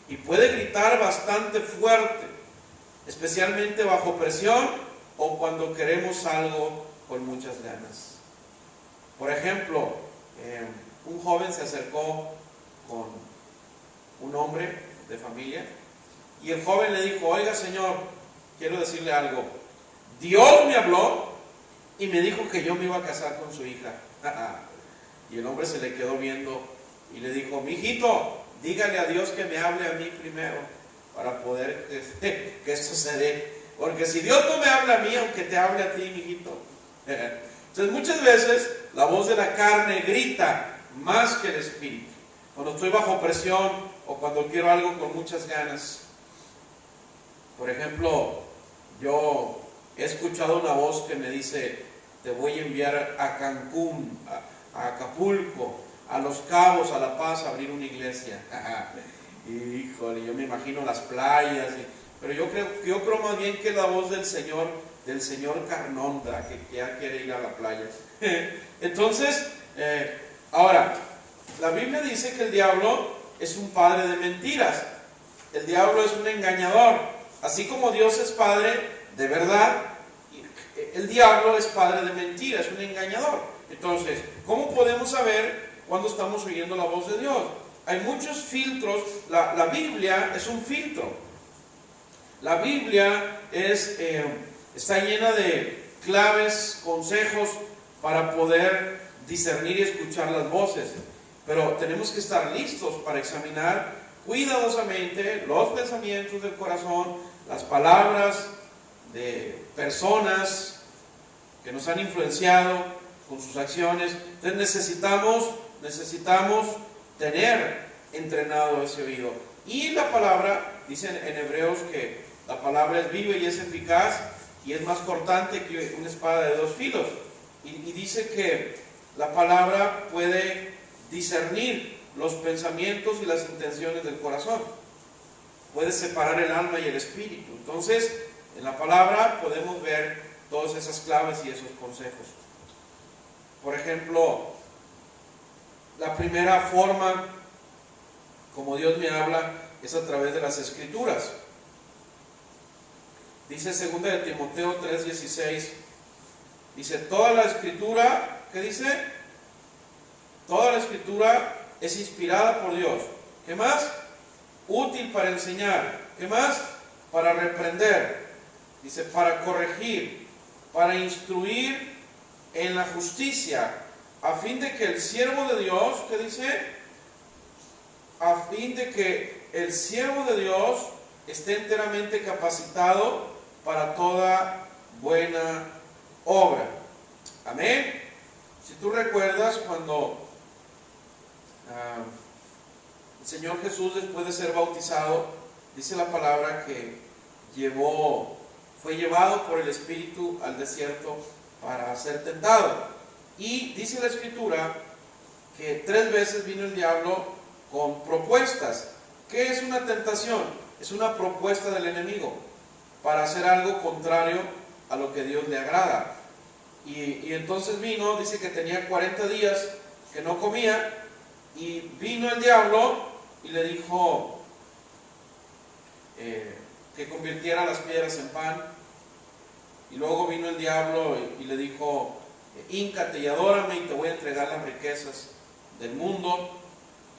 y puede gritar bastante fuerte, especialmente bajo presión o cuando queremos algo con muchas ganas. Por ejemplo, un joven se acercó con un hombre de familia y el joven le dijo: oiga, señor, quiero decirle algo. Dios me habló y me dijo que yo me iba a casar con su hija. Y el hombre se le quedó viendo y le dijo: mijito, dígale a Dios que me hable a mí primero para poder que esto se dé. Porque si Dios no me habla a mí, aunque te hable a ti, mijito. Entonces muchas veces la voz de la carne grita más que el Espíritu. Cuando estoy bajo presión o cuando quiero algo con muchas ganas. Por ejemplo, yo he escuchado una voz que me dice: te voy a enviar a Cancún, a Acapulco, a Los Cabos, a La Paz, a abrir una iglesia. Híjole, yo me imagino las playas. Pero yo creo más bien que es la voz del señor Carnonda, que ya quiere ir a la playa. Entonces, ahora, la Biblia dice que el diablo es un padre de mentiras. El diablo es un engañador. Así como Dios es padre de verdad, el diablo es padre de mentiras, es un engañador. Entonces, ¿cómo podemos saber cuando estamos oyendo la voz de Dios? Hay muchos filtros. La Biblia es un filtro. La Biblia está llena de claves, consejos para poder discernir y escuchar las voces. Pero tenemos que estar listos para examinar cuidadosamente los pensamientos del corazón, las palabras de personas que nos han influenciado con sus acciones. Entonces necesitamos tener entrenado ese oído. Y la palabra, dice en Hebreos que la palabra es viva y es eficaz y es más cortante que una espada de 2 filos. Y dice que La palabra puede discernir los pensamientos y las intenciones del corazón. Puede separar el alma y el espíritu. Entonces, en la palabra podemos ver todas esas claves y esos consejos. Por ejemplo, la primera forma como Dios me habla es a través de las Escrituras. Dice 2 de Timoteo 3:16, dice, toda la Escritura, ¿qué dice? Toda la Escritura es inspirada por Dios. ¿Qué más? Útil para enseñar. ¿Qué más? Para reprender. Dice, para corregir, para instruir en la justicia, a fin de que el siervo de Dios, ¿qué dice? A fin de que el siervo de Dios esté enteramente capacitado para toda buena obra. Amén. Si tú recuerdas cuando el Señor Jesús, después de ser bautizado, dice la palabra que fue llevado por el Espíritu al desierto para ser tentado. Y dice la Escritura que 3 veces vino el diablo con propuestas. ¿Qué es una tentación? Es una propuesta del enemigo para hacer algo contrario a lo que Dios le agrada. Y entonces vino, dice que tenía 40 días que no comía, y vino el diablo y le dijo que convirtiera las piedras en pan. Y luego vino el diablo y le dijo, híncate y adórame y te voy a entregar las riquezas del mundo.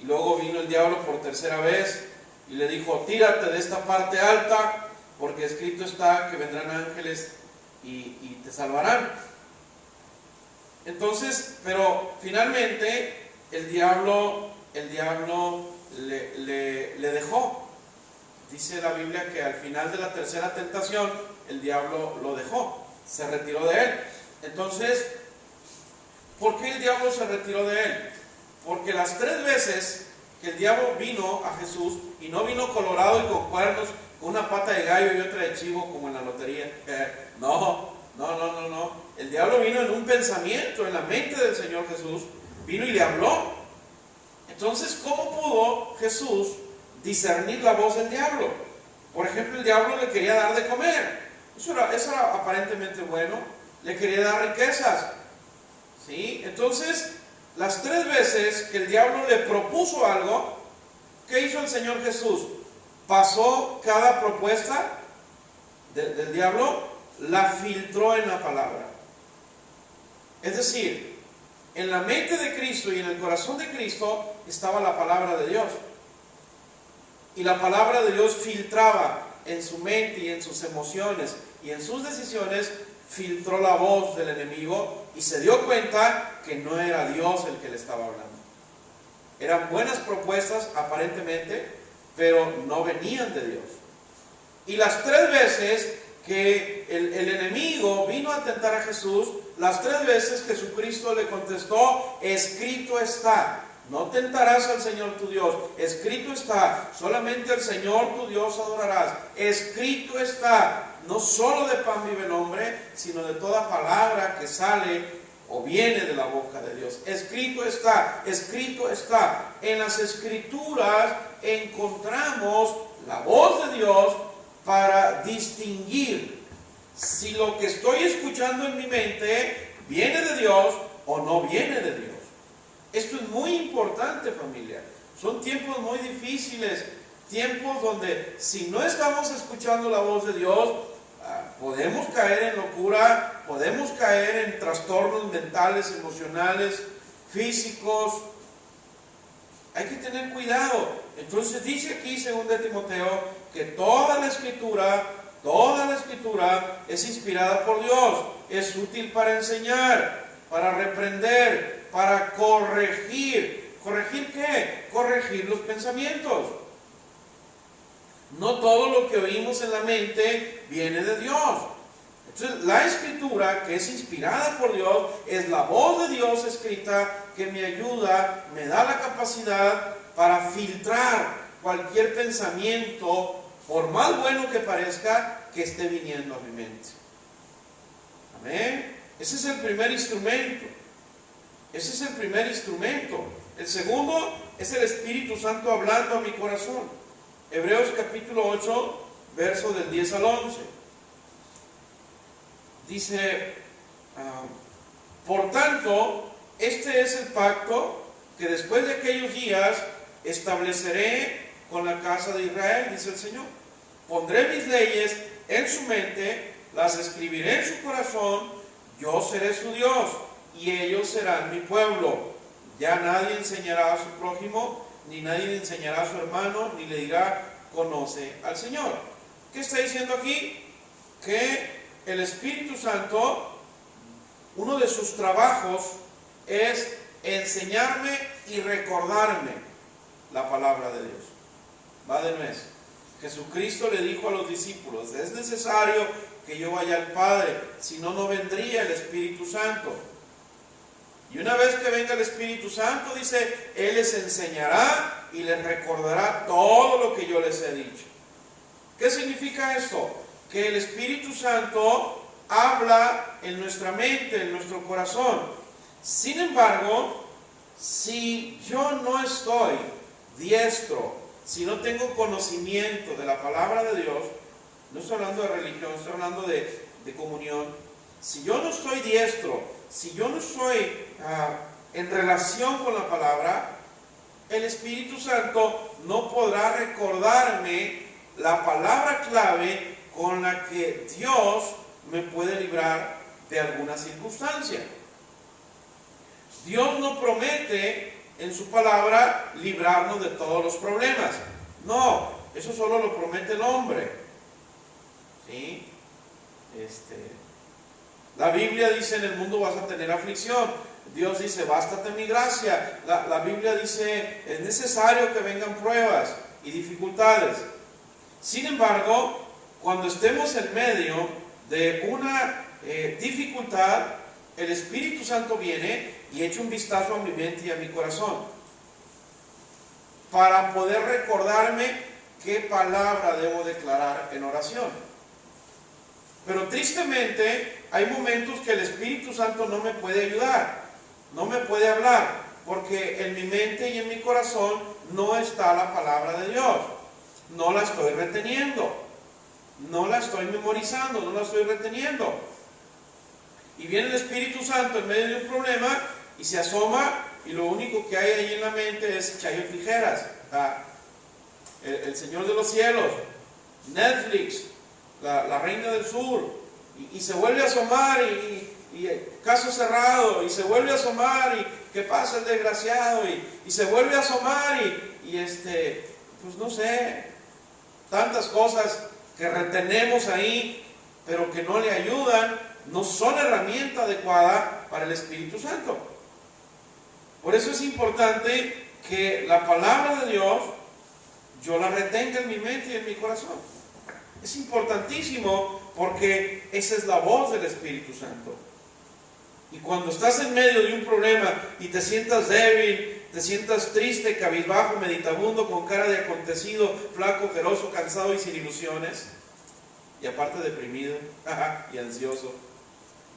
Y luego vino el diablo por 3ª vez y le dijo, tírate de esta parte alta, porque escrito está que vendrán ángeles y te salvarán. Entonces, pero finalmente el diablo le dejó. Dice la Biblia que al final de la 3ª tentación el diablo lo dejó, se retiró de él. Entonces, ¿por qué el diablo se retiró de él? Porque las 3 veces que el diablo vino a Jesús, y no vino colorado y con cuernos, con una pata de gallo y otra de chivo como en la lotería. No. El diablo vino en un pensamiento, en la mente del Señor Jesús, vino y le habló. Entonces, ¿cómo pudo Jesús discernir la voz del diablo? Por ejemplo, el diablo le quería dar de comer. Eso era aparentemente bueno. Le quería dar riquezas. ¿Sí? Entonces, las 3 veces que el diablo le propuso algo, ¿qué hizo el Señor Jesús? Pasó cada propuesta del diablo, la filtró en la palabra. Es decir, en la mente de Cristo y en el corazón de Cristo estaba la palabra de Dios. Y la palabra de Dios filtraba en su mente y en sus emociones y en sus decisiones, filtró la voz del enemigo y se dio cuenta que no era Dios el que le estaba hablando. Eran buenas propuestas aparentemente, pero no venían de Dios. Y las 3 veces que el enemigo vino a tentar a Jesús, las 3 veces Jesucristo le contestó, escrito está. No tentarás al Señor tu Dios. Escrito está. Solamente al Señor tu Dios adorarás. Escrito está. No solo de pan vive el hombre, sino de toda palabra que sale o viene de la boca de Dios. Escrito está. Escrito está. En las Escrituras encontramos la voz de Dios para distinguir si lo que estoy escuchando en mi mente viene de Dios o no viene de Dios. Esto es muy importante, familia. Son tiempos muy difíciles, tiempos donde si no estamos escuchando la voz de Dios, podemos caer en locura, podemos caer en trastornos mentales, emocionales, físicos. Hay que tener cuidado. Entonces dice aquí 2 de Timoteo que toda la escritura es inspirada por Dios, es útil para enseñar, para reprender, para corregir. ¿Corregir qué? Corregir los pensamientos. No todo lo que oímos en la mente viene de Dios. Entonces, la escritura, que es inspirada por Dios, es la voz de Dios escrita que me ayuda, me da la capacidad para filtrar cualquier pensamiento, por más bueno que parezca, que esté viniendo a mi mente. Amén. Ese es el primer instrumento. Ese es el primer instrumento. El segundo es el Espíritu Santo hablando a mi corazón. Hebreos capítulo 8, verso del 10 al 11. Dice, por tanto, este es el pacto que después de aquellos días estableceré con la casa de Israel, dice el Señor. Pondré mis leyes en su mente, las escribiré en su corazón, yo seré su Dios y ellos serán mi pueblo. Ya nadie enseñará a su prójimo, ni nadie enseñará a su hermano, ni le dirá, conoce al Señor. ¿Qué está diciendo aquí? Que el Espíritu Santo, uno de sus trabajos es enseñarme y recordarme la palabra de Dios. Va de nuez. Jesucristo le dijo a los discípulos, es necesario que yo vaya al Padre, si no, no vendría el Espíritu Santo. Y una vez que venga el Espíritu Santo, dice, Él les enseñará y les recordará todo lo que yo les he dicho. ¿Qué significa esto? Que el Espíritu Santo habla en nuestra mente, en nuestro corazón. Sin embargo, si yo no estoy diestro, si no tengo conocimiento de la palabra de Dios, no estoy hablando de religión, estoy hablando de comunión. Si yo no estoy diestro, si yo no estoy en relación con la palabra, el Espíritu Santo no podrá recordarme la palabra clave con la que Dios me puede librar de alguna circunstancia. Dios no promete en su palabra librarnos de todos los problemas. No, eso solo lo promete el hombre. ¿Sí? La Biblia dice, en el mundo vas a tener aflicción. Dios dice, bástate mi gracia. La Biblia dice, es necesario que vengan pruebas y dificultades. Sin embargo, cuando estemos en medio de una dificultad, el Espíritu Santo viene y echa un vistazo a mi mente y a mi corazón para poder recordarme qué palabra debo declarar en oración. Pero tristemente hay momentos que el Espíritu Santo no me puede ayudar, no me puede hablar, porque en mi mente y en mi corazón no está la palabra de Dios. No la estoy reteniendo, no la estoy memorizando, no la estoy reteniendo. Y viene el Espíritu Santo en medio de un problema y se asoma, y lo único que hay ahí en la mente es Chayo Tijeras, el Señor de los Cielos, Netflix, la Reina del Sur, y se vuelve a asomar y caso cerrado, y se vuelve a asomar y ¿qué pasa el desgraciado? Y se vuelve a asomar pues no sé, tantas cosas que retenemos ahí, pero que no le ayudan, no son herramienta adecuada para el Espíritu Santo. Por eso es importante que la palabra de Dios yo la retenga en mi mente y en mi corazón. Es importantísimo porque esa es la voz del Espíritu Santo. Y cuando estás en medio de un problema y te sientas débil, te sientas triste, cabizbajo, meditabundo, con cara de acontecido, flaco, ojeroso, cansado y sin ilusiones, y aparte deprimido y ansioso,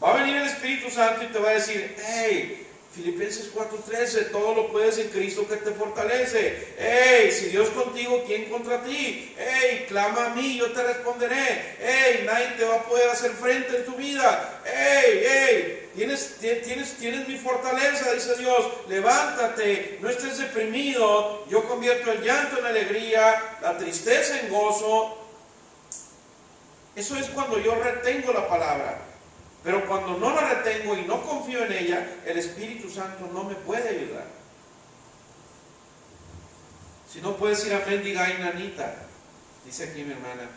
va a venir el Espíritu Santo y te va a decir, hey, Filipenses 4:13, todo lo puedes en Cristo que te fortalece. Hey, si Dios contigo, ¿quién contra ti? Hey, clama a mí, yo te responderé. Hey, nadie te va a poder hacer frente en tu vida. Hey, tienes mi fortaleza, dice Dios. Levántate, no estés deprimido. Yo convierto el llanto en alegría, la tristeza en gozo. Eso es cuando yo retengo la palabra. Pero cuando no la retengo y no confío en ella, el Espíritu Santo no me puede ayudar. Si no puedes ir amén, diga ay, nanita. Dice aquí mi hermana.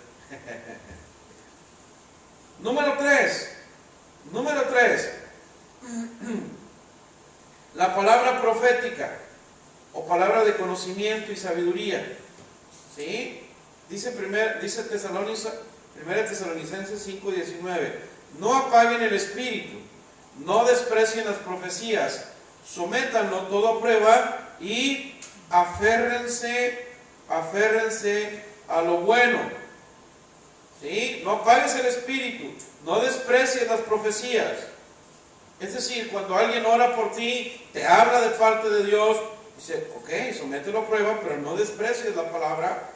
Número 3. La palabra profética o palabra de conocimiento y sabiduría. ¿Sí? Dice 1 Tesalonicenses 5:19. No apaguen el espíritu, no desprecien las profecías, sométanlo todo a prueba y aférrense a lo bueno. ¿Sí? No apagues el espíritu, no desprecies las profecías. Es decir, cuando alguien ora por ti, te habla de parte de Dios, dice, ok, somételo a prueba, pero no desprecies la palabra.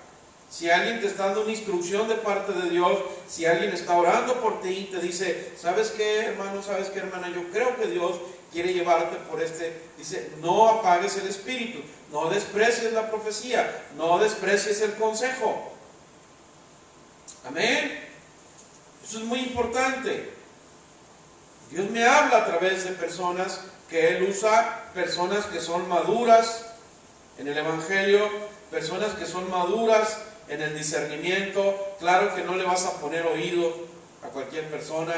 Si alguien te está dando una instrucción de parte de Dios, si alguien está orando por ti y te dice, ¿sabes qué, hermano? ¿Sabes qué, hermana? Yo creo que Dios quiere llevarte por dice, no apagues el espíritu, no desprecies la profecía, no desprecies el consejo. Amén. Eso es muy importante. Dios me habla a través de personas que Él usa, personas que son maduras en el Evangelio, personas que son maduras en el discernimiento. Claro que no le vas a poner oído a cualquier persona,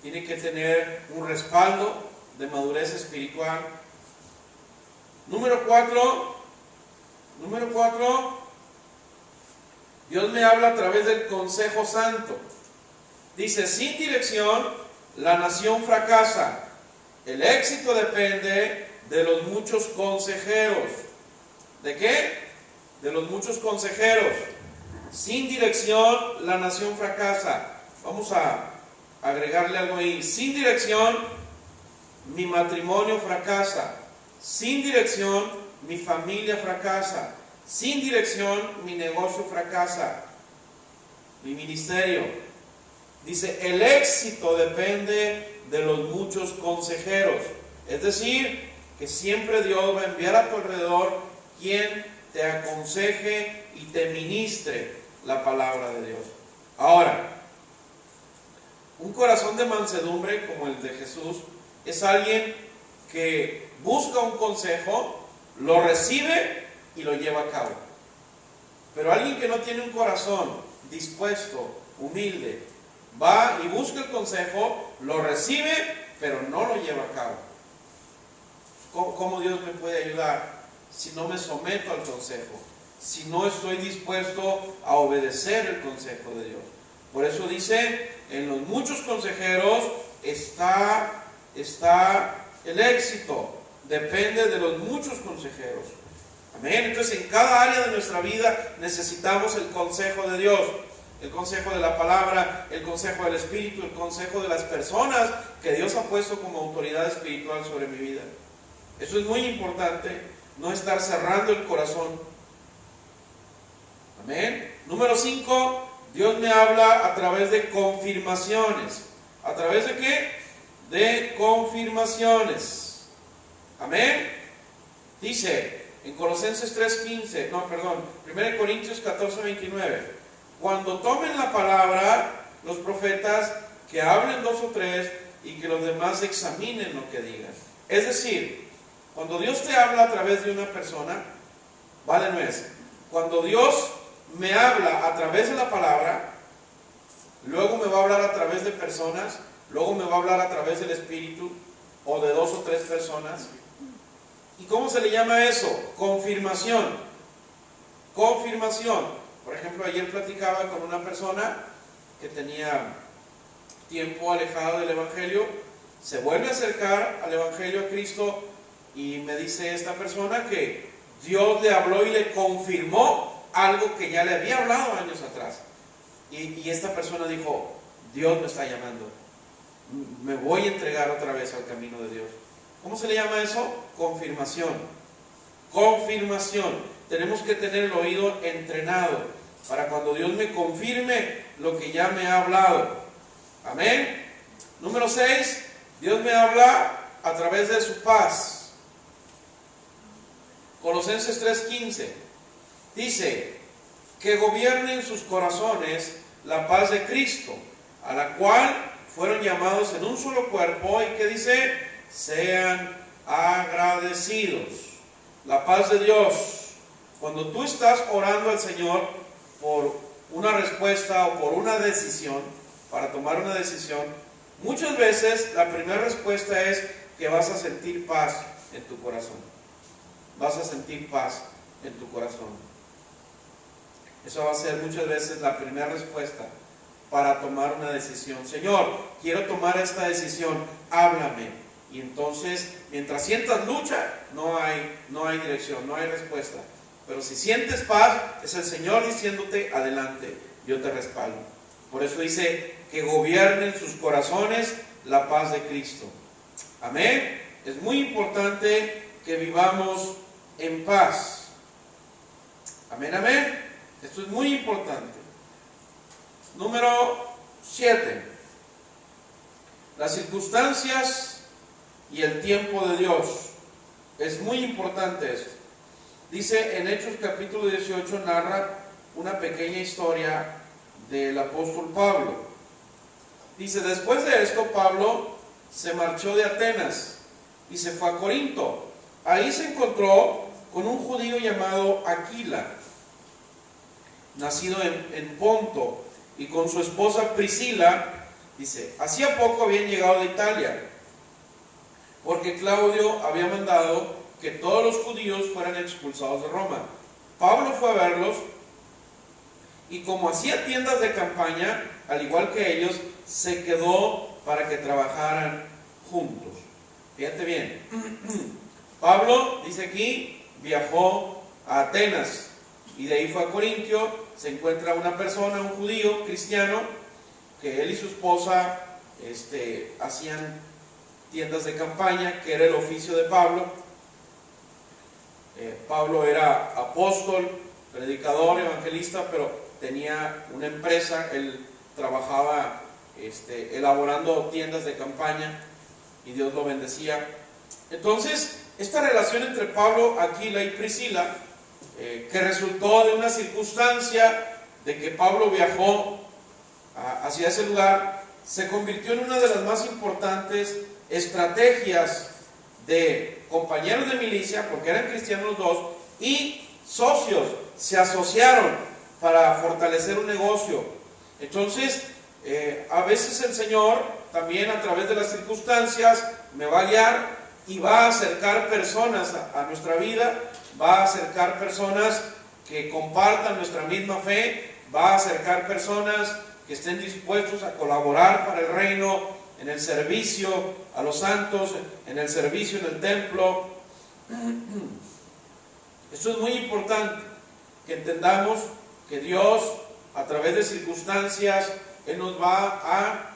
tiene que tener un respaldo de madurez espiritual. Número 4, Dios me habla a través del consejo santo. Dice, sin dirección la nación fracasa. El éxito depende de los muchos consejeros. ¿De qué? De los muchos consejeros. Sin dirección la nación fracasa. Vamos a agregarle algo ahí. Sin dirección mi matrimonio fracasa. Sin dirección mi familia fracasa. Sin dirección mi negocio fracasa. Mi ministerio. Dice, el éxito depende de los muchos consejeros. Es decir, que siempre Dios va a enviar a tu alrededor quien te aconseje y te ministre la palabra de Dios. Ahora, un corazón de mansedumbre como el de Jesús es alguien que busca un consejo, lo recibe y lo lleva a cabo. Pero alguien que no tiene un corazón dispuesto, humilde, va y busca el consejo, lo recibe, pero no lo lleva a cabo. ¿Cómo Dios me puede ayudar si no me someto al consejo? Si no estoy dispuesto a obedecer el consejo de Dios. Por eso dice, en los muchos consejeros está el éxito. Depende de los muchos consejeros. Amén. Entonces en cada área de nuestra vida necesitamos el consejo de Dios. El consejo de la palabra, el consejo del Espíritu, el consejo de las personas que Dios ha puesto como autoridad espiritual sobre mi vida. Eso es muy importante, no estar cerrando el corazón. Amén. Número 5, Dios me habla a través de confirmaciones. ¿A través de qué? De confirmaciones. Amén. Dice en Colosenses 3:15, 1 Corintios 14:29. Cuando tomen la palabra los profetas, que hablen 2 o 3 y que los demás examinen lo que digan. Es decir, cuando Dios te habla a través de una persona, va de nuez. Cuando Dios me habla a través de la palabra, luego me va a hablar a través de personas, luego me va a hablar a través del Espíritu o de 2 o 3 personas. ¿Y cómo se le llama eso? Confirmación. Confirmación. Por ejemplo, ayer platicaba con una persona que tenía tiempo alejado del Evangelio, se vuelve a acercar al Evangelio, a Cristo, y me dice esta persona que Dios le habló y le confirmó algo que ya le había hablado años atrás. Y esta persona dijo, Dios me está llamando, me voy a entregar otra vez al camino de Dios. ¿Cómo se le llama eso? Confirmación. Confirmación. Tenemos que tener el oído entrenado para cuando Dios me confirme lo que ya me ha hablado. Amén. Número 6, Dios me habla a través de su paz. Colosenses 3:15 dice, que gobierne en sus corazones la paz de Cristo, a la cual fueron llamados en un solo cuerpo, y que dice, sean agradecidos. La paz de Dios. Cuando tú estás orando al Señor por una respuesta o por una decisión, para tomar una decisión, muchas veces la primera respuesta es que vas a sentir paz en tu corazón. Vas a sentir paz en tu corazón. Eso va a ser muchas veces la primera respuesta para tomar una decisión. Señor, quiero tomar esta decisión, háblame. Y entonces, mientras sientas lucha, no hay dirección, no hay respuesta. Pero si sientes paz, es el Señor diciéndote, adelante, yo te respaldo. Por eso dice, que gobierne en sus corazones la paz de Cristo. Amén. Es muy importante que vivamos en paz. Amén, amén. Esto es muy importante. Número 7. Las circunstancias y el tiempo de Dios. Es muy importante esto. Dice en Hechos capítulo 18, narra una pequeña historia del apóstol Pablo. Dice, después de esto Pablo se marchó de Atenas y se fue a Corinto. Ahí se encontró con un judío llamado Aquila, nacido en Ponto, y con su esposa Priscila. Dice, hacía poco habían llegado de Italia, porque Claudio había mandado que todos los judíos fueran expulsados de Roma. Pablo fue a verlos, y como hacía tiendas de campaña, al igual que ellos, se quedó para que trabajaran juntos. Fíjate bien, Pablo, dice aquí, viajó a Atenas, y de ahí fue a Corintio. Se encuentra una persona, un judío cristiano, que él y su esposa hacían tiendas de campaña, que era el oficio de Pablo. Pablo era apóstol, predicador, evangelista, pero tenía una empresa. Él trabajaba elaborando tiendas de campaña, y Dios lo bendecía. Entonces, esta relación entre Pablo, Aquila y Priscila, que resultó de una circunstancia de que Pablo viajó hacia ese lugar, se convirtió en una de las más importantes estrategias de compañeros de milicia, porque eran cristianos los dos, y socios. Se asociaron para fortalecer un negocio. Entonces, a veces el Señor también, a través de las circunstancias, me va a guiar y va a acercar personas a nuestra vida, va a acercar personas que compartan nuestra misma fe, va a acercar personas que estén dispuestos a colaborar para el reino, en el servicio a los santos, en el servicio en el templo. Esto es muy importante, que entendamos que Dios, a través de circunstancias, Él nos va a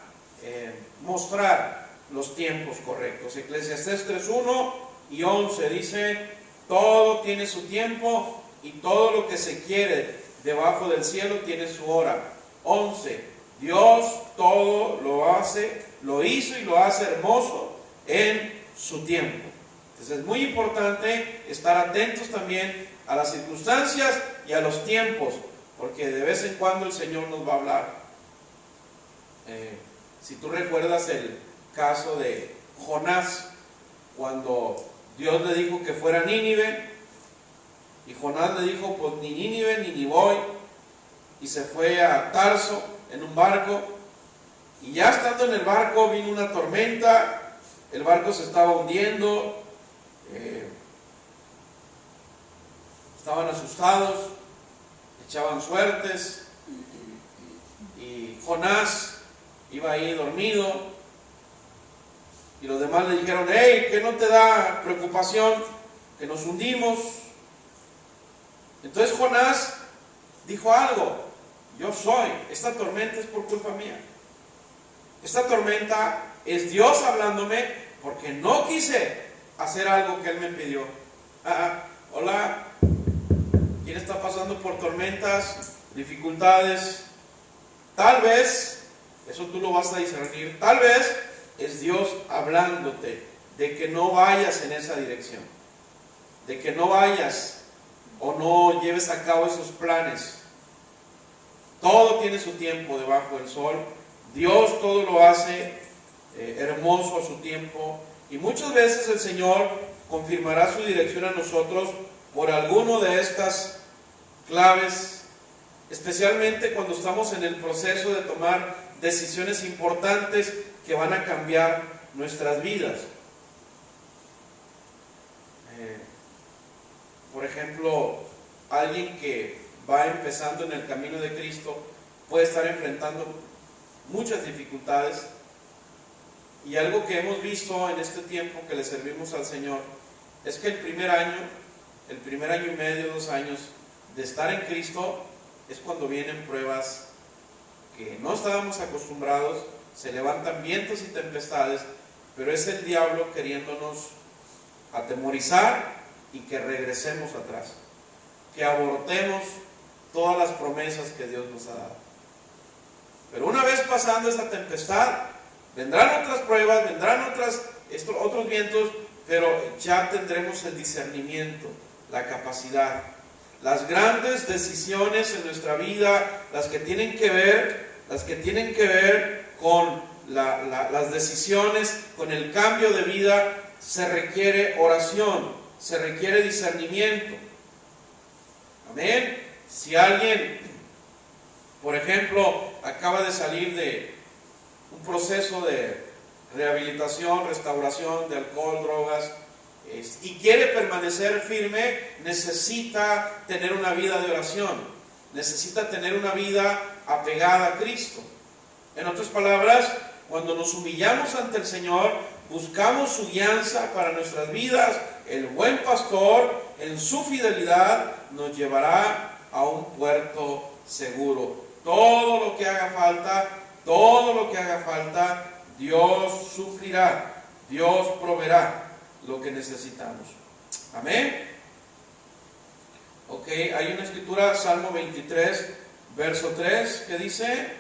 mostrar los tiempos correctos. Eclesiastés 3:1 y 11 dice, todo tiene su tiempo y todo lo que se quiere debajo del cielo tiene su hora. 11, Dios todo lo hace, lo hizo y lo hace hermoso en su tiempo. Entonces es muy importante estar atentos también a las circunstancias y a los tiempos, porque de vez en cuando el Señor nos va a hablar. Si tú recuerdas el caso de Jonás, cuando Dios le dijo que fuera a Nínive, y Jonás le dijo, pues ni Nínive ni voy, y se fue a Tarso en un barco, y ya estando en el barco vino una tormenta, el barco se estaba hundiendo, estaban asustados, echaban suertes, y Jonás iba ahí dormido, y los demás le dijeron, hey, ¿qué no te da preocupación que nos hundimos? Entonces Jonás dijo algo, yo soy, esta tormenta es por culpa mía, esta tormenta es Dios hablándome porque no quise hacer algo que Él me pidió. Hola, ¿quién está pasando por tormentas, dificultades? Tal vez, eso tú lo vas a discernir, tal vez es Dios hablándote de que no vayas en esa dirección, de que no vayas o no lleves a cabo esos planes. Todo tiene su tiempo debajo del sol. Dios todo lo hace hermoso a su tiempo, y muchas veces el Señor confirmará su dirección a nosotros por alguno de estas claves, especialmente cuando estamos en el proceso de tomar decisiones importantes que van a cambiar nuestras vidas. Por ejemplo, alguien que va empezando en el camino de Cristo puede estar enfrentando muchas dificultades, y algo que hemos visto en este tiempo que le servimos al Señor es que el primer año y medio, 2 años de estar en Cristo es cuando vienen pruebas que no estábamos acostumbrados, se levantan vientos y tempestades, pero es el diablo queriéndonos atemorizar y que regresemos atrás, que abortemos todas las promesas que Dios nos ha dado. Pero una vez pasando esta tempestad, vendrán otras pruebas, vendrán otros vientos, pero ya tendremos el discernimiento, la capacidad. Las grandes decisiones en nuestra vida, las que tienen que ver con las decisiones, con el cambio de vida, se requiere oración, se requiere discernimiento. Amén. Si alguien, por ejemplo, acaba de salir de un proceso de rehabilitación, restauración de alcohol, drogas, y quiere permanecer firme, necesita tener una vida de oración, necesita tener una vida apegada a Cristo. En otras palabras, cuando nos humillamos ante el Señor, buscamos su guianza para nuestras vidas, el buen pastor en su fidelidad nos llevará a un puerto seguro. Todo lo que haga falta, Dios suplirá, Dios proveerá lo que necesitamos. Amén. Ok, hay una escritura, Salmo 23, verso 3, que dice,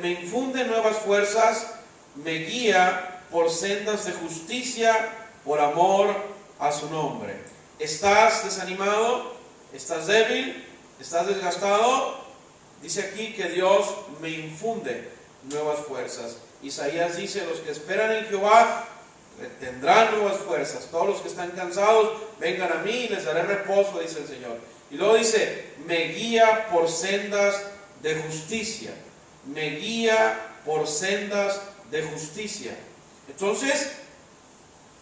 me infunde nuevas fuerzas, me guía por sendas de justicia, por amor a su nombre. ¿Estás desanimado? ¿Estás débil? ¿Estás desgastado? Dice aquí que Dios me infunde nuevas fuerzas. Isaías dice, los que esperan en Jehová tendrán nuevas fuerzas. Todos los que están cansados, vengan a mí y les daré reposo, dice el Señor. Y luego dice, me guía por sendas de justicia. Me guía por sendas de justicia. Entonces,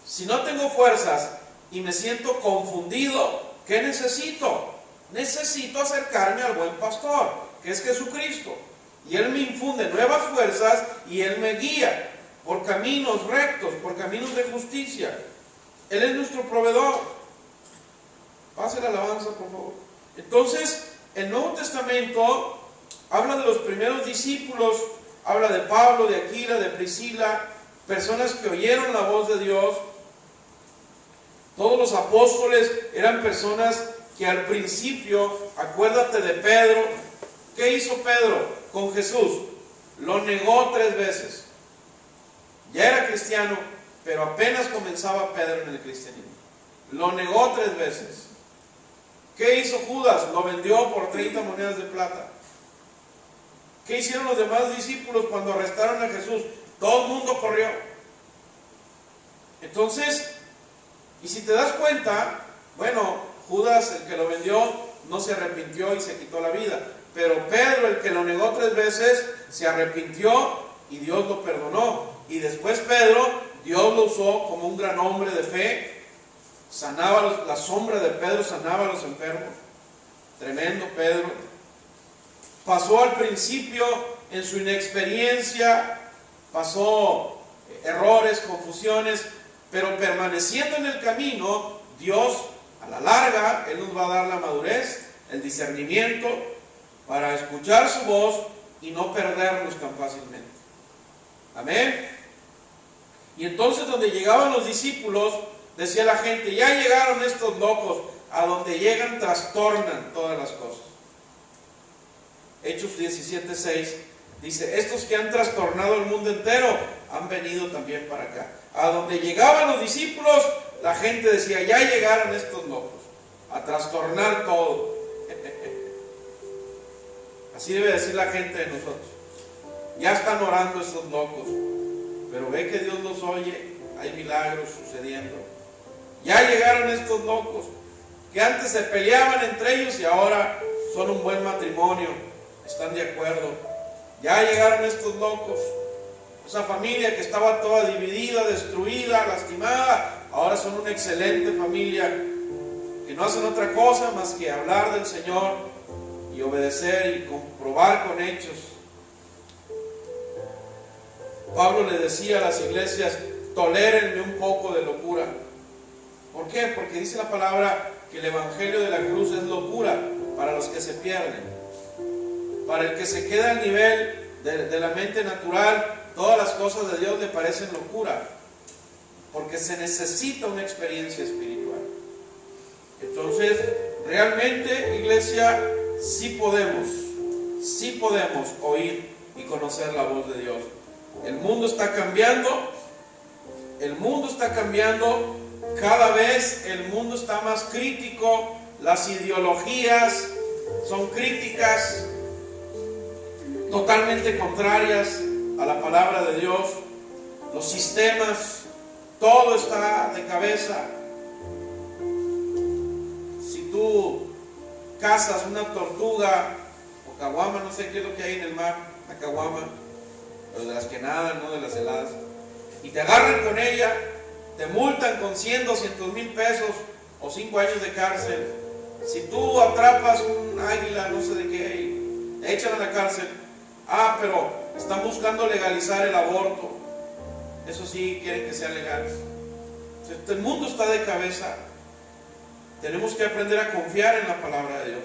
si no tengo fuerzas y me siento confundido, ¿qué necesito? Necesito acercarme al buen pastor, que es Jesucristo. Y Él me infunde nuevas fuerzas y Él me guía por caminos rectos, por caminos de justicia. Él es nuestro proveedor. Pase la alabanza, por favor. Entonces, el Nuevo Testamento habla de los primeros discípulos, habla de Pablo, de Aquila, de Priscila, personas que oyeron la voz de Dios. Todos los apóstoles eran personas que al principio, acuérdate de Pedro. ¿Qué hizo Pedro con Jesús? Lo negó 3 veces. Ya era cristiano, pero apenas comenzaba Pedro en el cristianismo. Lo negó 3 veces. ¿Qué hizo Judas? Lo vendió por 30 monedas de plata. ¿Qué hicieron los demás discípulos cuando arrestaron a Jesús? Todo el mundo corrió. Entonces, y si te das cuenta, bueno, Judas, el que lo vendió, no se arrepintió y se quitó la vida. Pero Pedro, el que lo negó 3 veces, se arrepintió y Dios lo perdonó. Y después Pedro, Dios lo usó como un gran hombre de fe. Sanaba, la sombra de Pedro sanaba a los enfermos. Tremendo Pedro. Pasó al principio en su inexperiencia, pasó errores, confusiones, pero permaneciendo en el camino, Dios a la larga, Él nos va a dar la madurez, el discernimiento para escuchar su voz y no perdernos tan fácilmente. Amén. Y entonces donde llegaban los discípulos, decía la gente, ya llegaron estos locos, a donde llegan trastornan todas las cosas. Hechos 17:6 dice, estos que han trastornado el mundo entero han venido también para acá. A donde llegaban los discípulos, la gente decía, ya llegaron estos locos, a trastornar todo. Así debe decir la gente de nosotros. Ya están orando estos locos, pero ve que Dios los oye, hay milagros sucediendo. Ya llegaron estos locos, que antes se peleaban entre ellos y ahora son un buen matrimonio, están de acuerdo. Ya llegaron estos locos, esa familia que estaba toda dividida, destruida, lastimada, ahora son una excelente familia, que no hacen otra cosa más que hablar del Señor y obedecer y comprobar con hechos. Pablo le decía a las iglesias, tolérenme un poco de locura. ¿Por qué? Porque dice la palabra que el evangelio de la cruz es locura para los que se pierden. Para el que se queda al nivel de la mente natural, todas las cosas de Dios le parecen locura, porque se necesita una experiencia espiritual. Entonces, realmente, iglesia, sí podemos oír y conocer la voz de Dios. El mundo está cambiando, cada vez el mundo está más crítico, las ideologías son críticas, totalmente contrarias a la palabra de Dios, los sistemas, todo está de cabeza. Si tú cazas una tortuga o caguama, no sé qué es lo que hay en el mar, la caguama, pero de las que nadan, no de las heladas, y te agarran con ella, te multan con 100, 200 mil pesos o 5 años de cárcel. Si tú atrapas un águila, no sé de qué, y te echan a la cárcel. Pero están buscando legalizar el aborto. Eso sí, quieren que sea legal. El mundo está de cabeza. Tenemos que aprender a confiar en la palabra de Dios.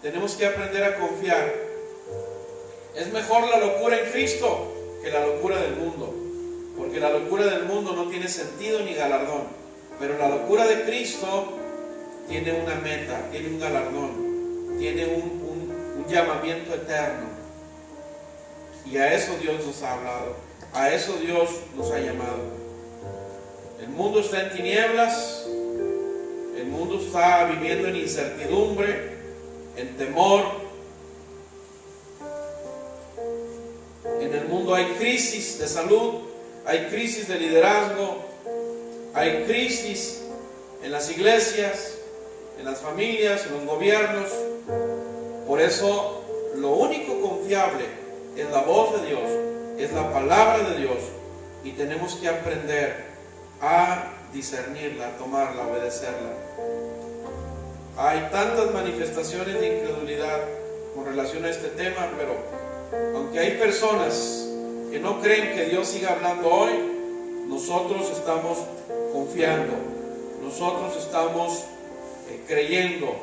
Tenemos que aprender a confiar. Es mejor la locura en Cristo que la locura del mundo, porque la locura del mundo no tiene sentido ni galardón, pero la locura de Cristo tiene una meta, tiene un galardón, tiene un llamamiento eterno. Y a eso Dios nos ha hablado, a eso Dios nos ha llamado. El mundo está en tinieblas, el mundo está viviendo en incertidumbre, en temor. En el mundo hay crisis de salud, hay crisis de liderazgo, hay crisis en las iglesias, en las familias, en los gobiernos. Por eso lo único confiable es la voz de Dios, es la palabra de Dios, y tenemos que aprender a discernirla, a tomarla, a obedecerla. Hay tantas manifestaciones de incredulidad con relación a este tema, pero aunque hay personas que no creen que Dios siga hablando hoy, nosotros estamos confiando, nosotros estamos creyendo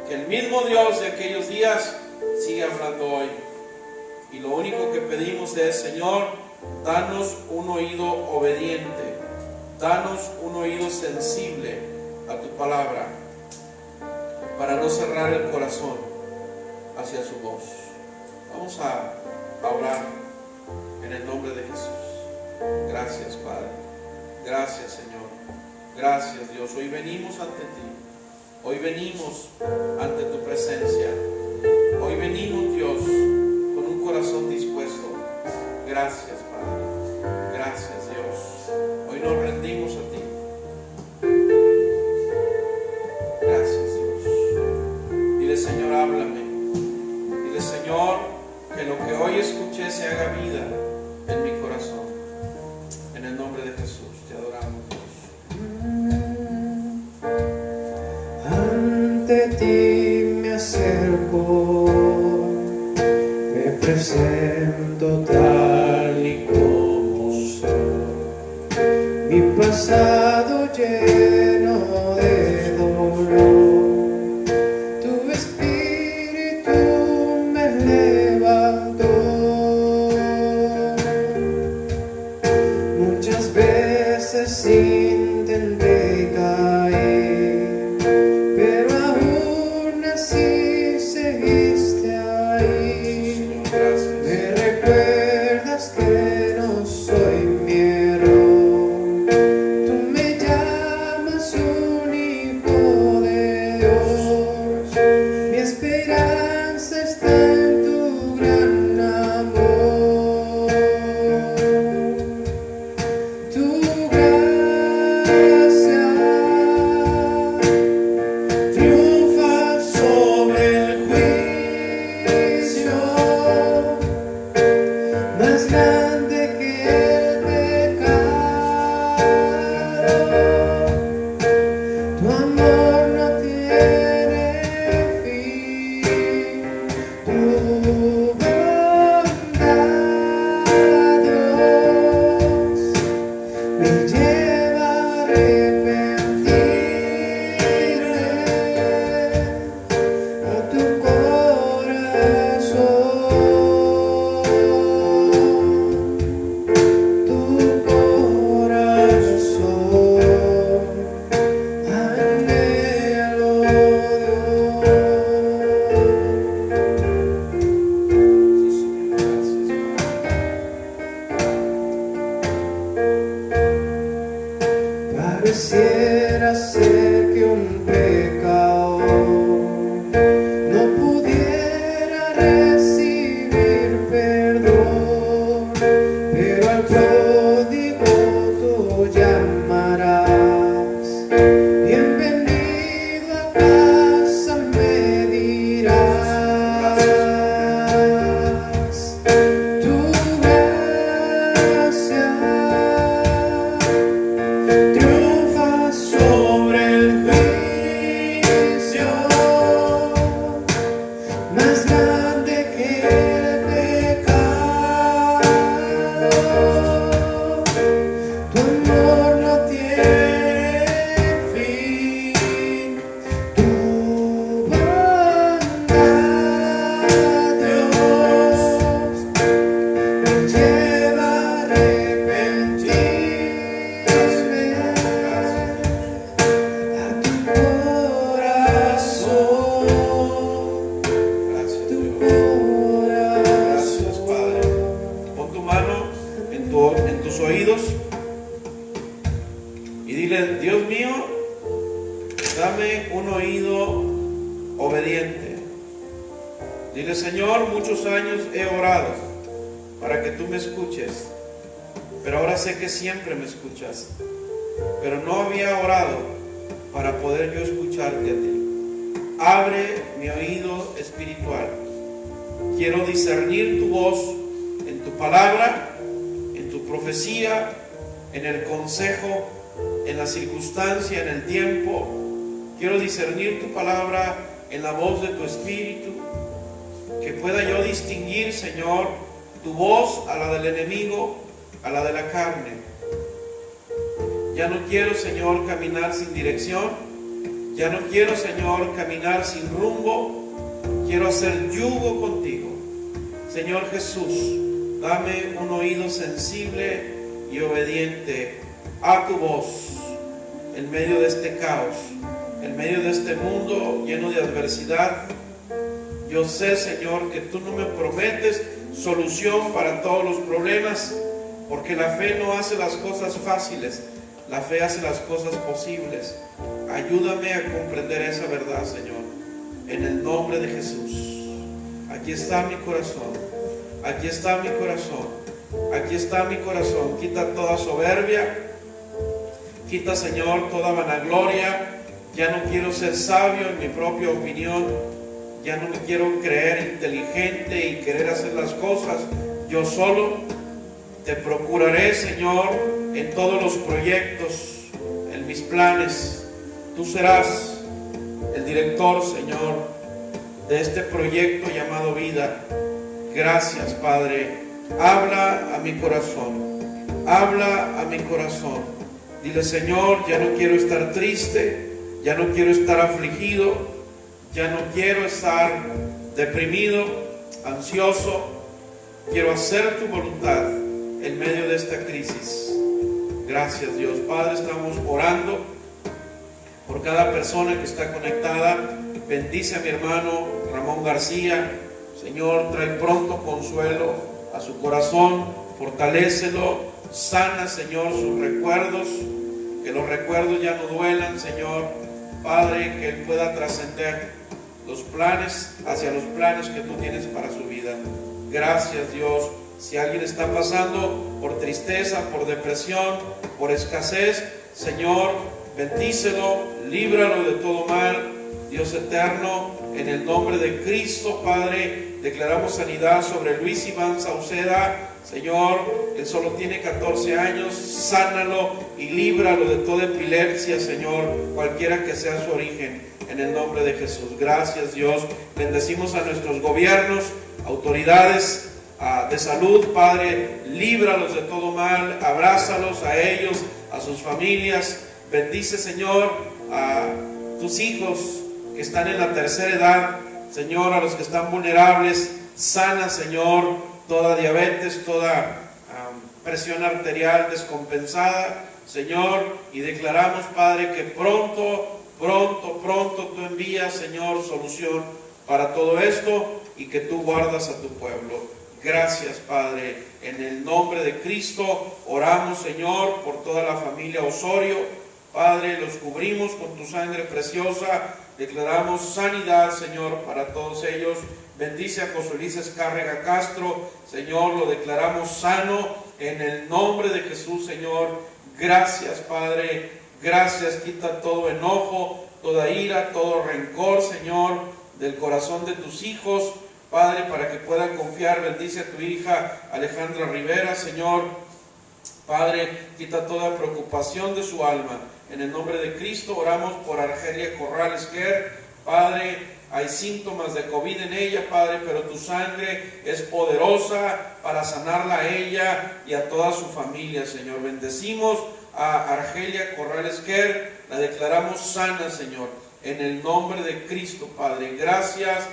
que el mismo Dios de aquellos días sigue hablando hoy. Y lo único que pedimos es: Señor, danos un oído obediente, danos un oído sensible a tu palabra, para no cerrar el corazón hacia su voz. Vamos a orar en el nombre de Jesús. Gracias, Padre. Gracias, Señor. Gracias, Dios. Hoy venimos ante ti. Hoy venimos ante tu presencia. Hoy venimos, Dios, con un corazón dispuesto. Gracias, Padre. Gracias, Dios. Hoy nos rendimos a ti. Gracias, Dios. Dile: Señor, háblame. Dile: Señor, que lo que hoy escuché se haga vida en mi corazón. En el nombre de Jesús te adoramos, Dios. Ante ti me acerco, me presento tal y como soy. Mi pasado lleno de dolor, tu espíritu me levantó. Muchas veces intenté caer, pero aún así seguiste ahí. Me recuerdas que no soy mi error, tú me más grande que el pecado. Tu amor no tiene fin, tu bondad, Dios, me lleva a arrepentirme a tu corazón. Gracias, Tu Dios. corazón. Gracias, Padre. Pon tu mano en tus oídos y dile: Dios mío, dame un oído obediente. Dile: Señor, muchos años he orado para que tú me escuches, pero ahora sé que siempre me escuchas, pero no había orado para poder yo escucharte a ti. Abre mi oído espiritual. Quiero discernir tu voz en tu palabra, en tu profecía, en el consejo, en la circunstancia, en el tiempo. Quiero discernir tu palabra en la voz de tu espíritu. Que pueda yo distinguir, Señor, tu voz a la del enemigo, a la de la carne. Ya no quiero, Señor, caminar sin dirección. Ya no quiero, Señor, caminar sin rumbo. Quiero hacer yugo contigo. Señor Jesús, dame un oído sensible y obediente a tu voz en medio de este caos, en medio de este mundo lleno de adversidad. Yo sé, Señor, que tú no me prometes solución para todos los problemas, porque la fe no hace las cosas fáciles, la fe hace las cosas posibles. Ayúdame a comprender esa verdad, Señor, en el nombre de Jesús. Aquí está mi corazón, aquí está mi corazón, aquí está mi corazón. Quita toda soberbia, quita, Señor, toda vanagloria. Ya no quiero ser sabio en mi propia opinión, ya no me quiero creer inteligente y querer hacer las cosas yo solo. Te procuraré, Señor, en todos los proyectos, en mis planes. Tú serás el director, Señor, de este proyecto llamado vida. Gracias, Padre. Habla a mi corazón, habla a mi corazón. Dile: Señor, ya no quiero estar triste, ya no quiero estar afligido, ya no quiero estar deprimido, ansioso. Quiero hacer tu voluntad en medio de esta crisis. Gracias, Dios. Padre, estamos orando por cada persona que está conectada. Bendice a mi hermano Ramón García. Señor, trae pronto consuelo a su corazón, fortalécelo, sana, Señor, sus recuerdos, que los recuerdos ya no duelan, Señor. Padre, que él pueda trascender los planes hacia los planes que tú tienes para su vida. Gracias, Dios. Si alguien está pasando por tristeza, por depresión, por escasez, Señor, bendícelo, líbralo de todo mal. Dios eterno, en el nombre de Cristo, Padre, declaramos sanidad sobre Luis Iván Sauceda. Señor, él solo tiene 14 años, sánalo y líbralo de toda epilepsia, Señor, cualquiera que sea su origen, en el nombre de Jesús. Gracias, Dios. Bendecimos a nuestros gobiernos, autoridades de salud, Padre, líbralos de todo mal, abrázalos a ellos, a sus familias. Bendice, Señor, a tus hijos que están en la tercera edad, Señor, a los que están vulnerables. Sana, Señor, toda diabetes, toda presión arterial descompensada, Señor, y declaramos, Padre, que pronto tú envías, Señor, solución para todo esto y que tú guardas a tu pueblo. Gracias, Padre, en el nombre de Cristo oramos, Señor, por toda la familia Osorio. Padre, los cubrimos con tu sangre preciosa. Declaramos sanidad, Señor, para todos ellos. Bendice a José Luis Escárrega Castro, Señor, lo declaramos sano en el nombre de Jesús, Señor. Gracias, Padre, gracias. Quita todo enojo, toda ira, todo rencor, Señor, del corazón de tus hijos, Padre, para que puedan confiar. Bendice a tu hija Alejandra Rivera, Señor. Padre, quita toda preocupación de su alma. En el nombre de Cristo oramos por Argelia Corrales Quer. Padre, hay síntomas de COVID en ella, Padre, pero tu sangre es poderosa para sanarla a ella y a toda su familia, Señor. Bendecimos a Argelia Corrales Kerr, la declaramos sana, Señor, en el nombre de Cristo, Padre. Gracias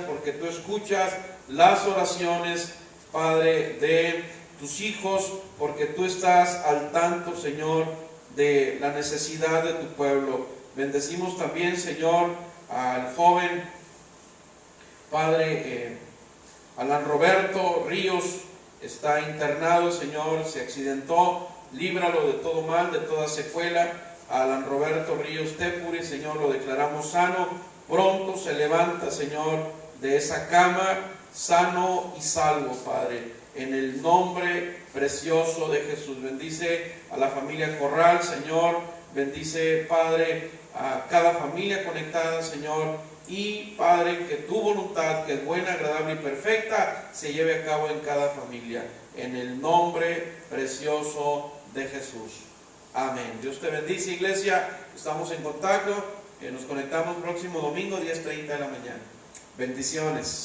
porque tú escuchas las oraciones, Padre, de tus hijos, porque tú estás al tanto, Señor, de la necesidad de tu pueblo. Bendecimos también, Señor, al joven, Padre, Alan Roberto Ríos, está internado, Señor, se accidentó, líbralo de todo mal, de toda secuela. Alan Roberto Ríos Tepuri, Señor, lo declaramos sano, pronto se levanta, Señor, de esa cama, sano y salvo, Padre, en el nombre precioso de Jesús. Bendice a la familia Corral, Señor, bendice, Padre, a cada familia conectada, Señor, y Padre, que tu voluntad, que es buena, agradable y perfecta, se lleve a cabo en cada familia, en el nombre precioso de Jesús. Amén. Dios te bendice, iglesia. Estamos en contacto. Nos conectamos próximo domingo, 10:30 de la mañana. Bendiciones.